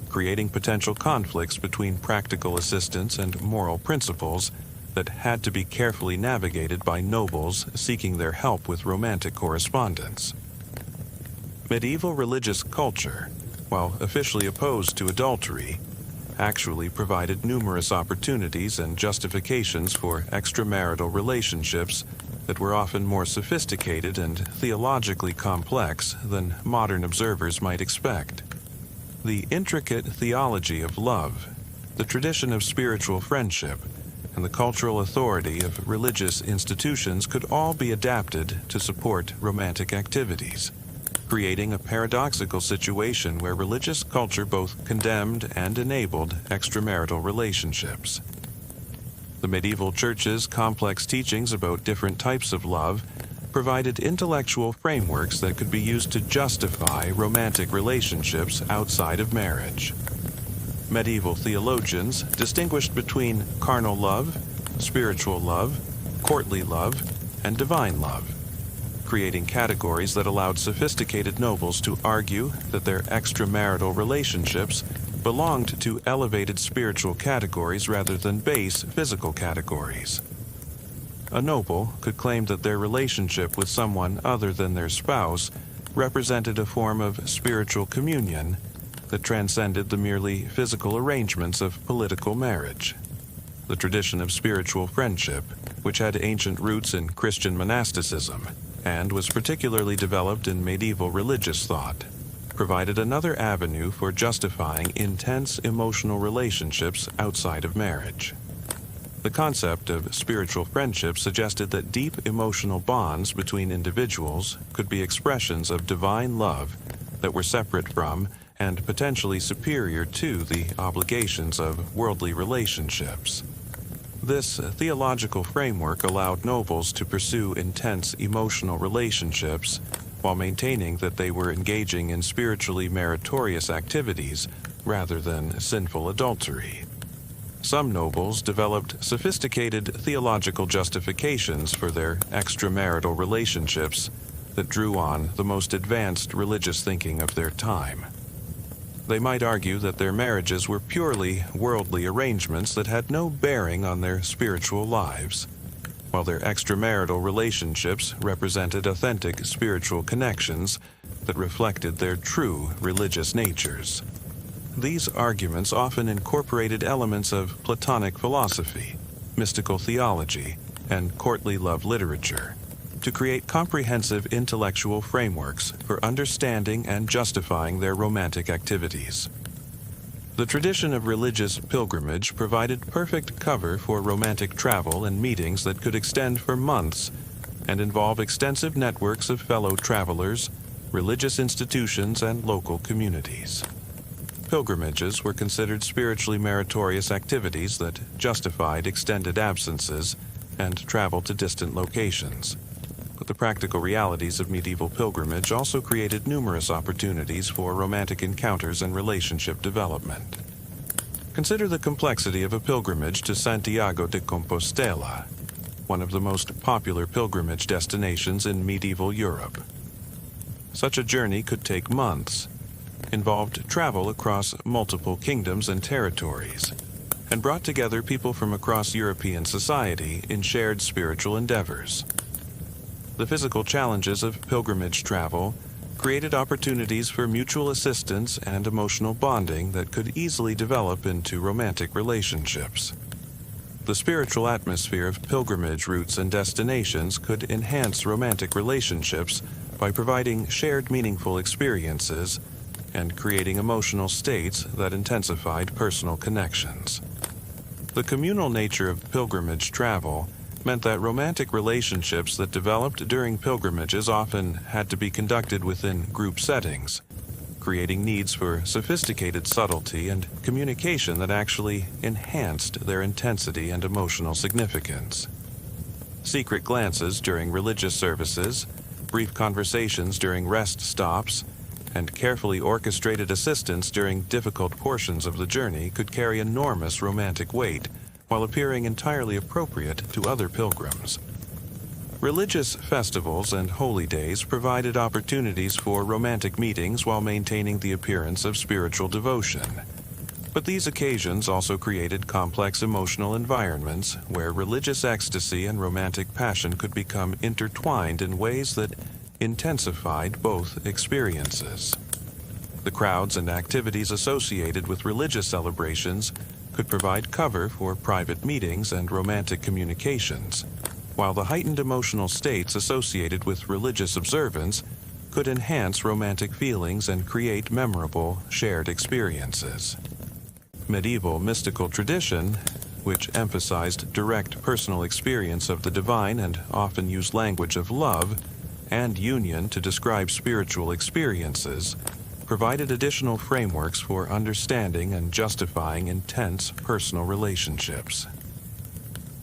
creating potential conflicts between practical assistance and moral principles that had to be carefully navigated by nobles seeking their help with romantic correspondence. Medieval religious culture, while officially opposed to adultery, actually provided numerous opportunities and justifications for extramarital relationships that were often more sophisticated and theologically complex than modern observers might expect. The intricate theology of love, the tradition of spiritual friendship, and the cultural authority of religious institutions could all be adapted to support romantic activities, creating a paradoxical situation where religious culture both condemned and enabled extramarital relationships. The medieval church's complex teachings about different types of love provided intellectual frameworks that could be used to justify romantic relationships outside of marriage. Medieval theologians distinguished between carnal love, spiritual love, courtly love, and divine love, creating categories that allowed sophisticated nobles to argue that their extramarital relationships belonged to elevated spiritual categories rather than base physical categories. A noble could claim that their relationship with someone other than their spouse represented a form of spiritual communion that transcended the merely physical arrangements of political marriage. The tradition of spiritual friendship, which had ancient roots in Christian monasticism and was particularly developed in medieval religious thought, provided another avenue for justifying intense emotional relationships outside of marriage. The concept of spiritual friendship suggested that deep emotional bonds between individuals could be expressions of divine love that were separate from and potentially superior to the obligations of worldly relationships. This theological framework allowed nobles to pursue intense emotional relationships while maintaining that they were engaging in spiritually meritorious activities rather than sinful adultery. Some nobles developed sophisticated theological justifications for their extramarital relationships that drew on the most advanced religious thinking of their time. They might argue that their marriages were purely worldly arrangements that had no bearing on their spiritual lives, while their extramarital relationships represented authentic spiritual connections that reflected their true religious natures. These arguments often incorporated elements of Platonic philosophy, mystical theology, and courtly love literature to create comprehensive intellectual frameworks for understanding and justifying their romantic activities. The tradition of religious pilgrimage provided perfect cover for romantic travel and meetings that could extend for months and involve extensive networks of fellow travelers, religious institutions, and local communities. Pilgrimages were considered spiritually meritorious activities that justified extended absences and travel to distant locations. But the practical realities of medieval pilgrimage also created numerous opportunities for romantic encounters and relationship development. Consider the complexity of a pilgrimage to Santiago de Compostela, one of the most popular pilgrimage destinations in medieval Europe. Such a journey could take months, involved travel across multiple kingdoms and territories, and brought together people from across European society in shared spiritual endeavors. The physical challenges of pilgrimage travel created opportunities for mutual assistance and emotional bonding that could easily develop into romantic relationships. The spiritual atmosphere of pilgrimage routes and destinations could enhance romantic relationships by providing shared meaningful experiences and creating emotional states that intensified personal connections. The communal nature of pilgrimage travel meant that romantic relationships that developed during pilgrimages often had to be conducted within group settings, creating needs for sophisticated subtlety and communication that actually enhanced their intensity and emotional significance. Secret glances during religious services, brief conversations during rest stops, and carefully orchestrated assistance during difficult portions of the journey could carry enormous romantic weight while appearing entirely appropriate to other pilgrims. Religious festivals and holy days provided opportunities for romantic meetings while maintaining the appearance of spiritual devotion. But these occasions also created complex emotional environments where religious ecstasy and romantic passion could become intertwined in ways that intensified both experiences. The crowds and activities associated with religious celebrations could provide cover for private meetings and romantic communications, while the heightened emotional states associated with religious observance could enhance romantic feelings and create memorable, shared experiences. Medieval mystical tradition, which emphasized direct personal experience of the divine and often used language of love and union to describe spiritual experiences, provided additional frameworks for understanding and justifying intense personal relationships.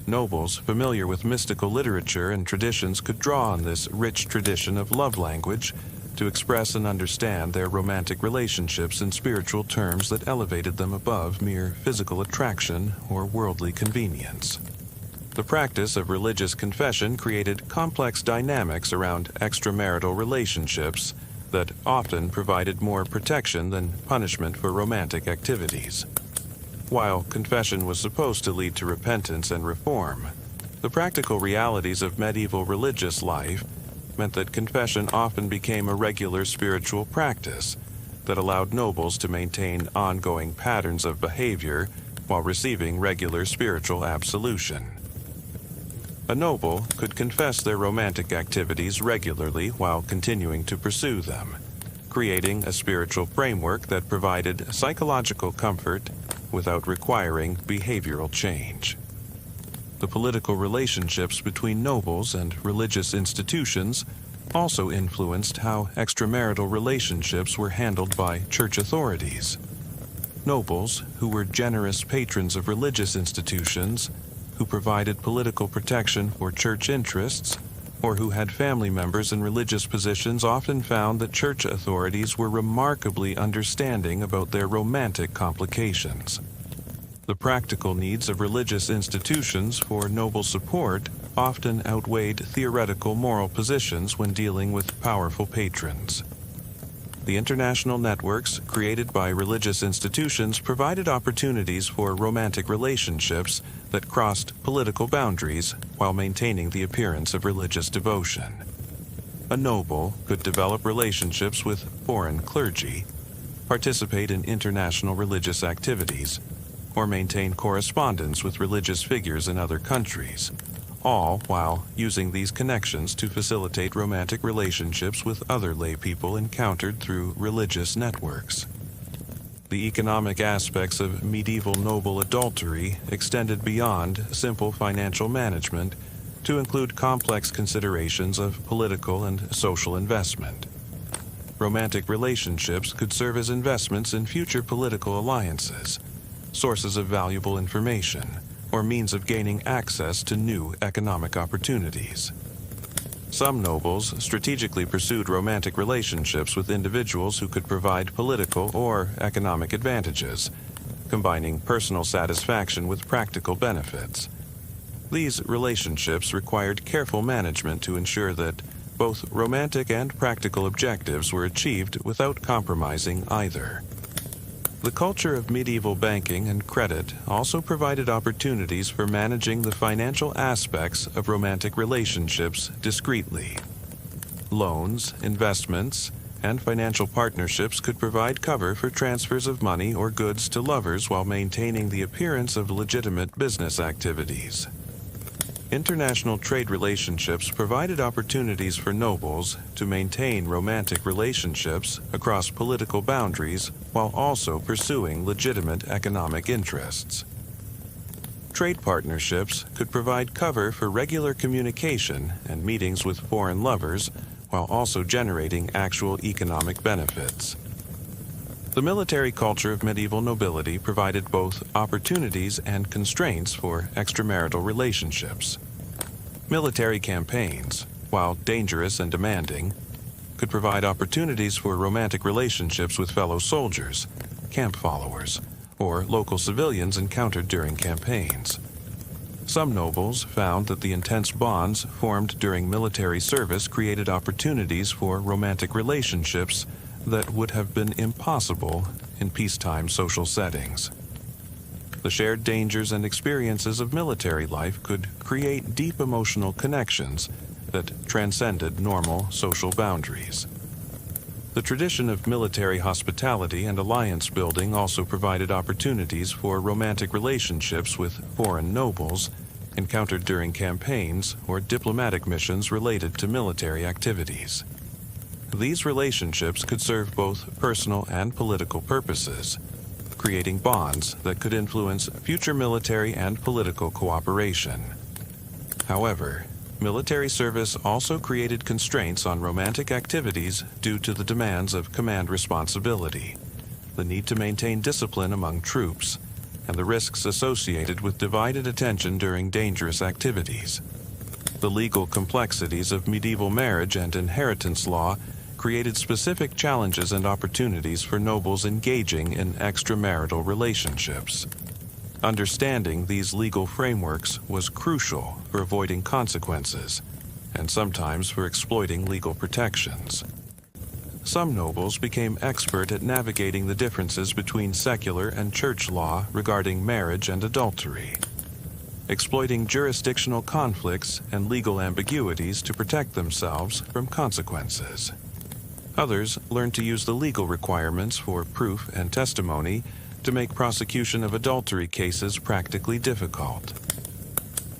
Nobles familiar with mystical literature and traditions could draw on this rich tradition of love language to express and understand their romantic relationships in spiritual terms that elevated them above mere physical attraction or worldly convenience. The practice of religious confession created complex dynamics around extramarital relationships that often provided more protection than punishment for romantic activities. While confession was supposed to lead to repentance and reform, the practical realities of medieval religious life meant that confession often became a regular spiritual practice that allowed nobles to maintain ongoing patterns of behavior while receiving regular spiritual absolution. A noble could confess their romantic activities regularly while continuing to pursue them, creating a spiritual framework that provided psychological comfort without requiring behavioral change. The political relationships between nobles and religious institutions also influenced how extramarital relationships were handled by church authorities. Nobles, who were generous patrons of religious institutions, who provided political protection for church interests, or who had family members in religious positions, often found that church authorities were remarkably understanding about their romantic complications. The practical needs of religious institutions for noble support often outweighed theoretical moral positions when dealing with powerful patrons. The international networks created by religious institutions provided opportunities for romantic relationships that crossed political boundaries while maintaining the appearance of religious devotion. A noble could develop relationships with foreign clergy, participate in international religious activities, or maintain correspondence with religious figures in other countries, all while using these connections to facilitate romantic relationships with other lay people encountered through religious networks. The economic aspects of medieval noble adultery extended beyond simple financial management to include complex considerations of political and social investment. Romantic relationships could serve as investments in future political alliances, sources of valuable information, or means of gaining access to new economic opportunities. Some nobles strategically pursued romantic relationships with individuals who could provide political or economic advantages, combining personal satisfaction with practical benefits. These relationships required careful management to ensure that both romantic and practical objectives were achieved without compromising either. The culture of medieval banking and credit also provided opportunities for managing the financial aspects of romantic relationships discreetly. Loans, investments, and financial partnerships could provide cover for transfers of money or goods to lovers while maintaining the appearance of legitimate business activities. International trade relationships provided opportunities for nobles to maintain romantic relationships across political boundaries while also pursuing legitimate economic interests. Trade partnerships could provide cover for regular communication and meetings with foreign lovers while also generating actual economic benefits. The military culture of medieval nobility provided both opportunities and constraints for extramarital relationships. Military campaigns, while dangerous and demanding, could provide opportunities for romantic relationships with fellow soldiers, camp followers, or local civilians encountered during campaigns. Some nobles found that the intense bonds formed during military service created opportunities for romantic relationships that would have been impossible in peacetime social settings. The shared dangers and experiences of military life could create deep emotional connections that transcended normal social boundaries. The tradition of military hospitality and alliance building also provided opportunities for romantic relationships with foreign nobles encountered during campaigns or diplomatic missions related to military activities. These relationships could serve both personal and political purposes, creating bonds that could influence future military and political cooperation. However, military service also created constraints on romantic activities due to the demands of command responsibility, the need to maintain discipline among troops, and the risks associated with divided attention during dangerous activities. The legal complexities of medieval marriage and inheritance law created specific challenges and opportunities for nobles engaging in extramarital relationships. Understanding these legal frameworks was crucial for avoiding consequences, and sometimes for exploiting legal protections. Some nobles became expert at navigating the differences between secular and church law regarding marriage and adultery, exploiting jurisdictional conflicts and legal ambiguities to protect themselves from consequences. Others learned to use the legal requirements for proof and testimony to make prosecution of adultery cases practically difficult.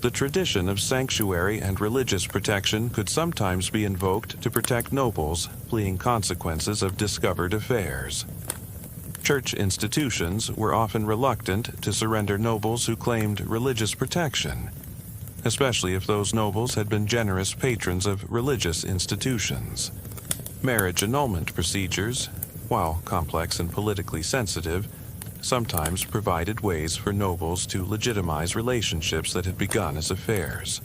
The tradition of sanctuary and religious protection could sometimes be invoked to protect nobles fleeing consequences of discovered affairs. Church institutions were often reluctant to surrender nobles who claimed religious protection, especially if those nobles had been generous patrons of religious institutions. Marriage annulment procedures, while complex and politically sensitive, sometimes provided ways for nobles to legitimize relationships that had begun as affairs.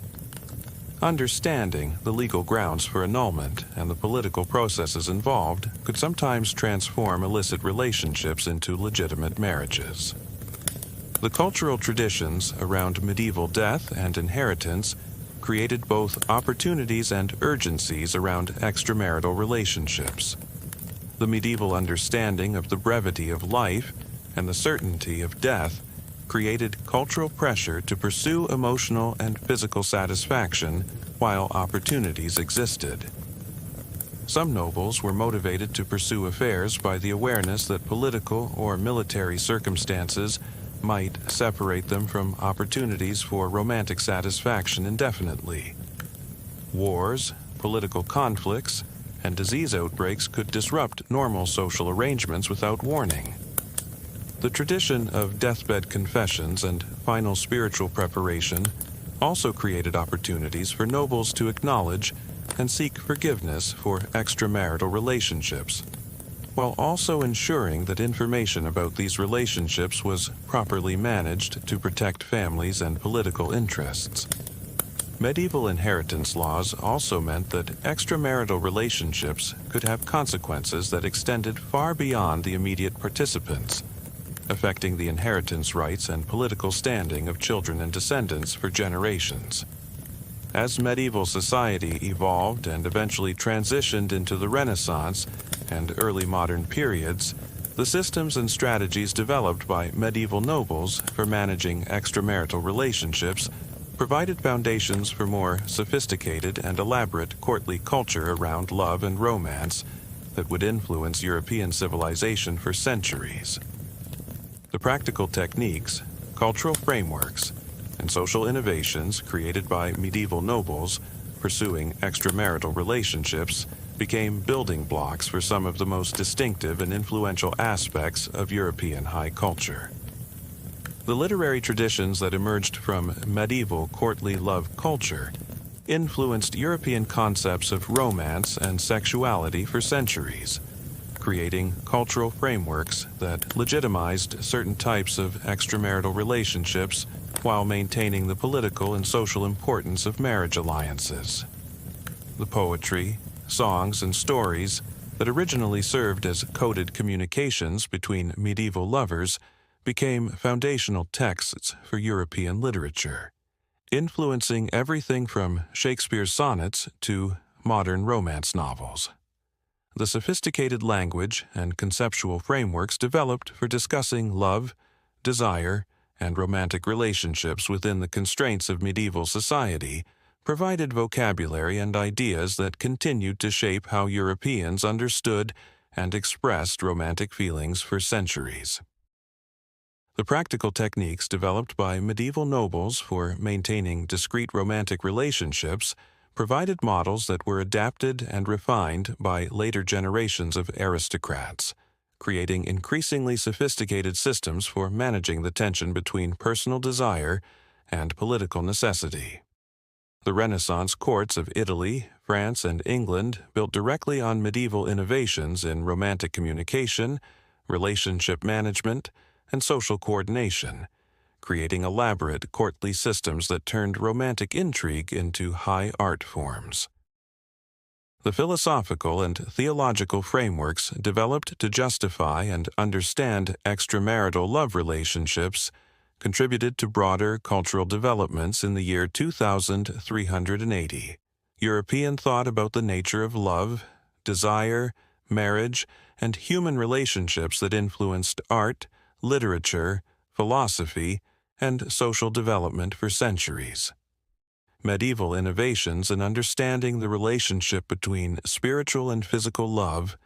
Understanding the legal grounds for annulment and the political processes involved could sometimes transform illicit relationships into legitimate marriages. The cultural traditions around medieval death and inheritance created both opportunities and urgencies around extramarital relationships. The medieval understanding of the brevity of life and the certainty of death created cultural pressure to pursue emotional and physical satisfaction while opportunities existed. Some nobles were motivated to pursue affairs by the awareness that political or military circumstances might separate them from opportunities for romantic satisfaction indefinitely. Wars, political conflicts, and disease outbreaks could disrupt normal social arrangements without warning. The tradition of deathbed confessions and final spiritual preparation also created opportunities for nobles to acknowledge and seek forgiveness for extramarital relationships, while also ensuring that information about these relationships was properly managed to protect families and political interests. Medieval inheritance laws also meant that extramarital relationships could have consequences that extended far beyond the immediate participants, affecting the inheritance rights and political standing of children and descendants for generations. As medieval society evolved and eventually transitioned into the Renaissance and early modern periods, The systems and strategies developed by medieval nobles for managing extramarital relationships provided foundations for more sophisticated and elaborate courtly culture around love and romance that would influence European civilization for centuries. The practical techniques, cultural frameworks, and social innovations created by medieval nobles pursuing extramarital relationships became building blocks for some of the most distinctive and influential aspects of European high culture. The literary traditions that emerged from medieval courtly love culture influenced European concepts of romance and sexuality for centuries, creating cultural frameworks that legitimized certain types of extramarital relationships while maintaining the political and social importance of marriage alliances. The poetry, songs, and stories that originally served as coded communications between medieval lovers became foundational texts for European literature, influencing everything from Shakespeare's sonnets to modern romance novels. The sophisticated language and conceptual frameworks developed for discussing love, desire, and romantic relationships within the constraints of medieval society provided vocabulary and ideas that continued to shape how Europeans understood and expressed romantic feelings for centuries. The practical techniques developed by medieval nobles for maintaining discreet romantic relationships provided models that were adapted and refined by later generations of aristocrats, creating increasingly sophisticated systems for managing the tension between personal desire and political necessity. The Renaissance courts of Italy, France, and England built directly on medieval innovations in romantic communication, relationship management, and social coordination, creating elaborate courtly systems that turned romantic intrigue into high art forms. The philosophical and theological frameworks developed to justify and understand extramarital love relationships contributed to broader cultural developments in the year 2380. European thought about the nature of love, desire, marriage, and human relationships that influenced art, literature, philosophy, and social development for centuries. Medieval innovations in understanding the relationship between spiritual and physical love,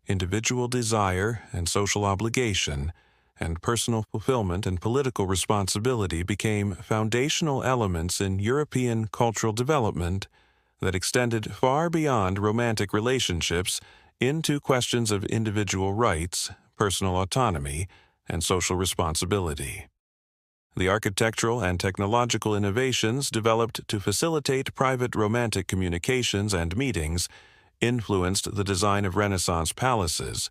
individual desire and social obligation, and personal fulfillment and political responsibility became foundational elements in European cultural development that extended far beyond romantic relationships into questions of individual rights, personal autonomy, and social responsibility. The architectural and technological innovations developed to facilitate private romantic communications and meetings influenced the design of Renaissance palaces,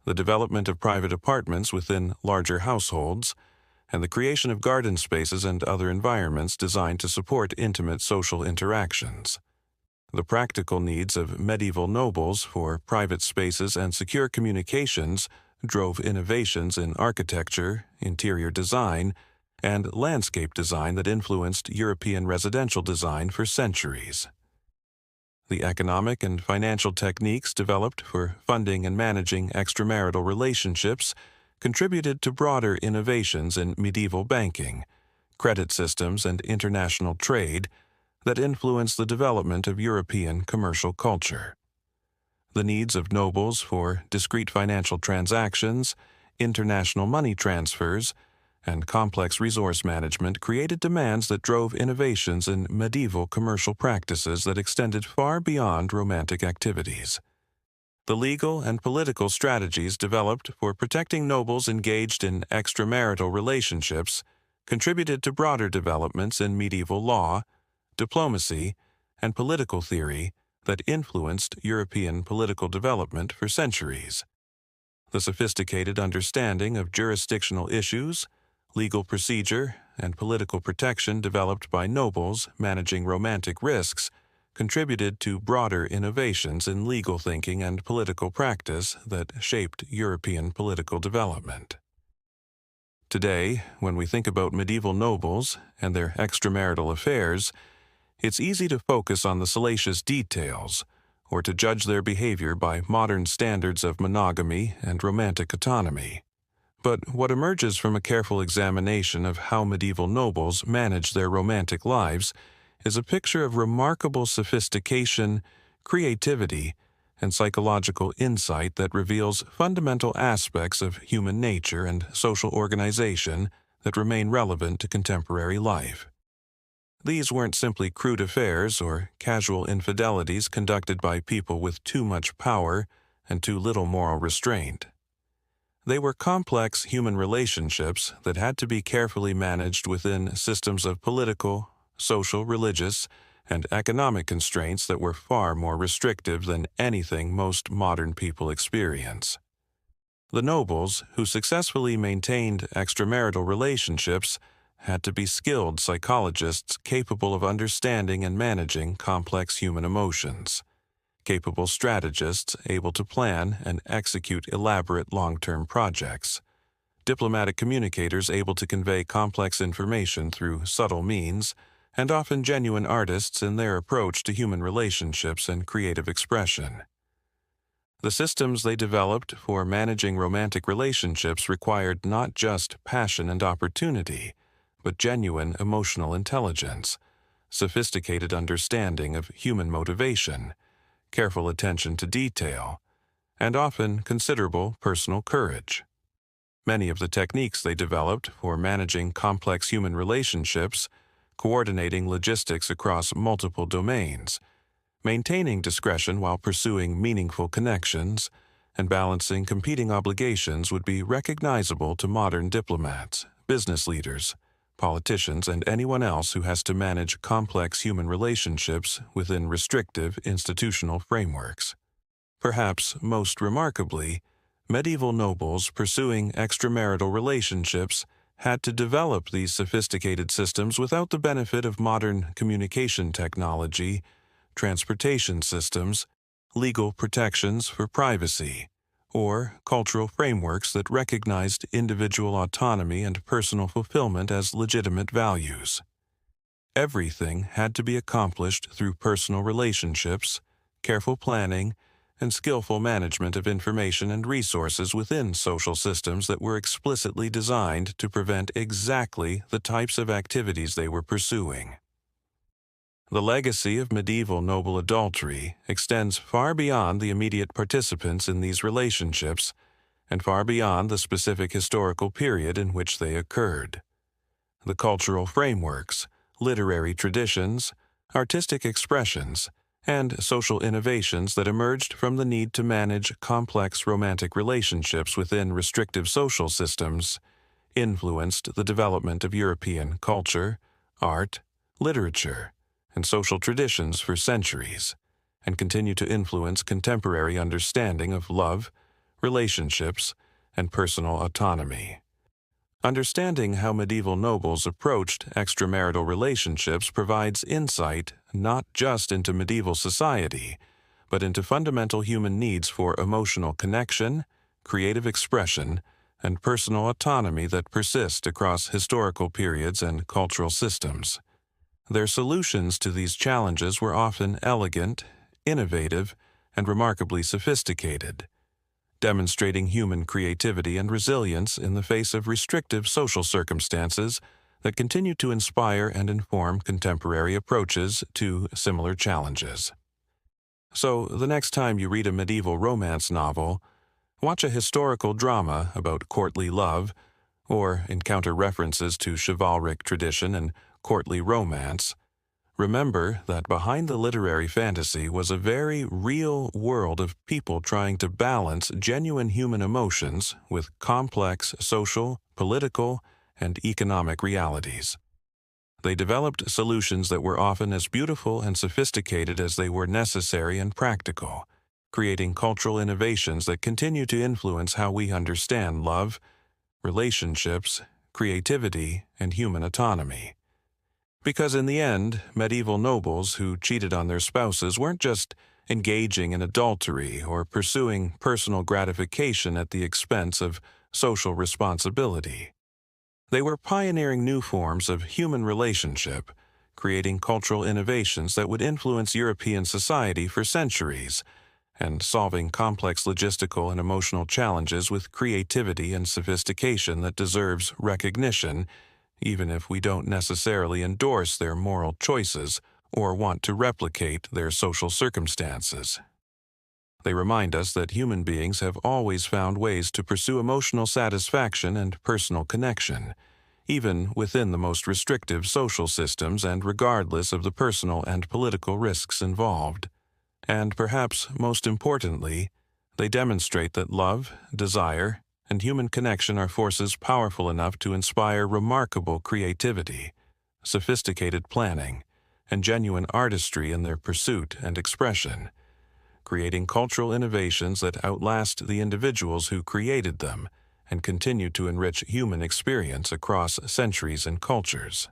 the development of private apartments within larger households, and the creation of garden spaces and other environments designed to support intimate social interactions. The practical needs of medieval nobles for private spaces and secure communications drove innovations in architecture, interior design, and landscape design that influenced European residential design for centuries. The economic and financial techniques developed for funding and managing extramarital relationships contributed to broader innovations in medieval banking, credit systems, and international trade that influenced the development of European commercial culture. The needs of nobles for discrete financial transactions, international money transfers, and complex resource management created demands that drove innovations in medieval commercial practices that extended far beyond romantic activities. The legal and political strategies developed for protecting nobles engaged in extramarital relationships contributed to broader developments in medieval law, diplomacy, and political theory that influenced European political development for centuries. The sophisticated understanding of jurisdictional issues, legal procedure, and political protection developed by nobles managing romantic risks contributed to broader innovations in legal thinking and political practice that shaped European political development. Today, when we think about medieval nobles and their extramarital affairs, it's easy to focus on the salacious details, or to judge their behavior by modern standards of monogamy and romantic autonomy. But what emerges from a careful examination of how medieval nobles managed their romantic lives is a picture of remarkable sophistication, creativity, and psychological insight that reveals fundamental aspects of human nature and social organization that remain relevant to contemporary life. These weren't simply crude affairs or casual infidelities conducted by people with too much power and too little moral restraint. They were complex human relationships that had to be carefully managed within systems of political, social, religious, and economic constraints that were far more restrictive than anything most modern people experience. The nobles, who successfully maintained extramarital relationships, had to be skilled psychologists capable of understanding and managing complex human emotions, capable strategists able to plan and execute elaborate long-term projects, diplomatic communicators able to convey complex information through subtle means, and often genuine artists in their approach to human relationships and creative expression. The systems they developed for managing romantic relationships required not just passion and opportunity, but genuine emotional intelligence, sophisticated understanding of human motivation, careful attention to detail, and often considerable personal courage. Many of the techniques they developed for managing complex human relationships, coordinating logistics across multiple domains, maintaining discretion while pursuing meaningful connections, and balancing competing obligations would be recognizable to modern diplomats, business leaders, politicians, and anyone else who has to manage complex human relationships within restrictive institutional frameworks. Perhaps most remarkably, medieval nobles pursuing extramarital relationships had to develop these sophisticated systems without the benefit of modern communication technology, transportation systems, legal protections for privacy, or cultural frameworks that recognized individual autonomy and personal fulfillment as legitimate values. Everything had to be accomplished through personal relationships, careful planning, and skillful management of information and resources within social systems that were explicitly designed to prevent exactly the types of activities they were pursuing. The legacy of medieval noble adultery extends far beyond the immediate participants in these relationships and far beyond the specific historical period in which they occurred. The cultural frameworks, literary traditions, artistic expressions, and social innovations that emerged from the need to manage complex romantic relationships within restrictive social systems influenced the development of European culture, art, literature, and social traditions for centuries, and continue to influence contemporary understanding of love, relationships, and personal autonomy. Understanding how medieval nobles approached extramarital relationships provides insight not just into medieval society, but into fundamental human needs for emotional connection, creative expression, and personal autonomy that persist across historical periods and cultural systems. Their solutions to these challenges were often elegant, innovative, and remarkably sophisticated, demonstrating human creativity and resilience in the face of restrictive social circumstances that continue to inspire and inform contemporary approaches to similar challenges. So, the next time you read a medieval romance novel, watch a historical drama about courtly love, or encounter references to chivalric tradition and courtly romance, remember that behind the literary fantasy was a very real world of people trying to balance genuine human emotions with complex social, political, and economic realities. They developed solutions that were often as beautiful and sophisticated as they were necessary and practical, creating cultural innovations that continue to influence how we understand love, relationships, creativity, and human autonomy. Because in the end, medieval nobles who cheated on their spouses weren't just engaging in adultery or pursuing personal gratification at the expense of social responsibility. They were pioneering new forms of human relationship, creating cultural innovations that would influence European society for centuries, and solving complex logistical and emotional challenges with creativity and sophistication that deserves recognition, even if we don't necessarily endorse their moral choices or want to replicate their social circumstances. They remind us that human beings have always found ways to pursue emotional satisfaction and personal connection, even within the most restrictive social systems and regardless of the personal and political risks involved. And perhaps most importantly, they demonstrate that love, desire, and human connection are forces powerful enough to inspire remarkable creativity, sophisticated planning, and genuine artistry in their pursuit and expression, creating cultural innovations that outlast the individuals who created them and continue to enrich human experience across centuries and cultures.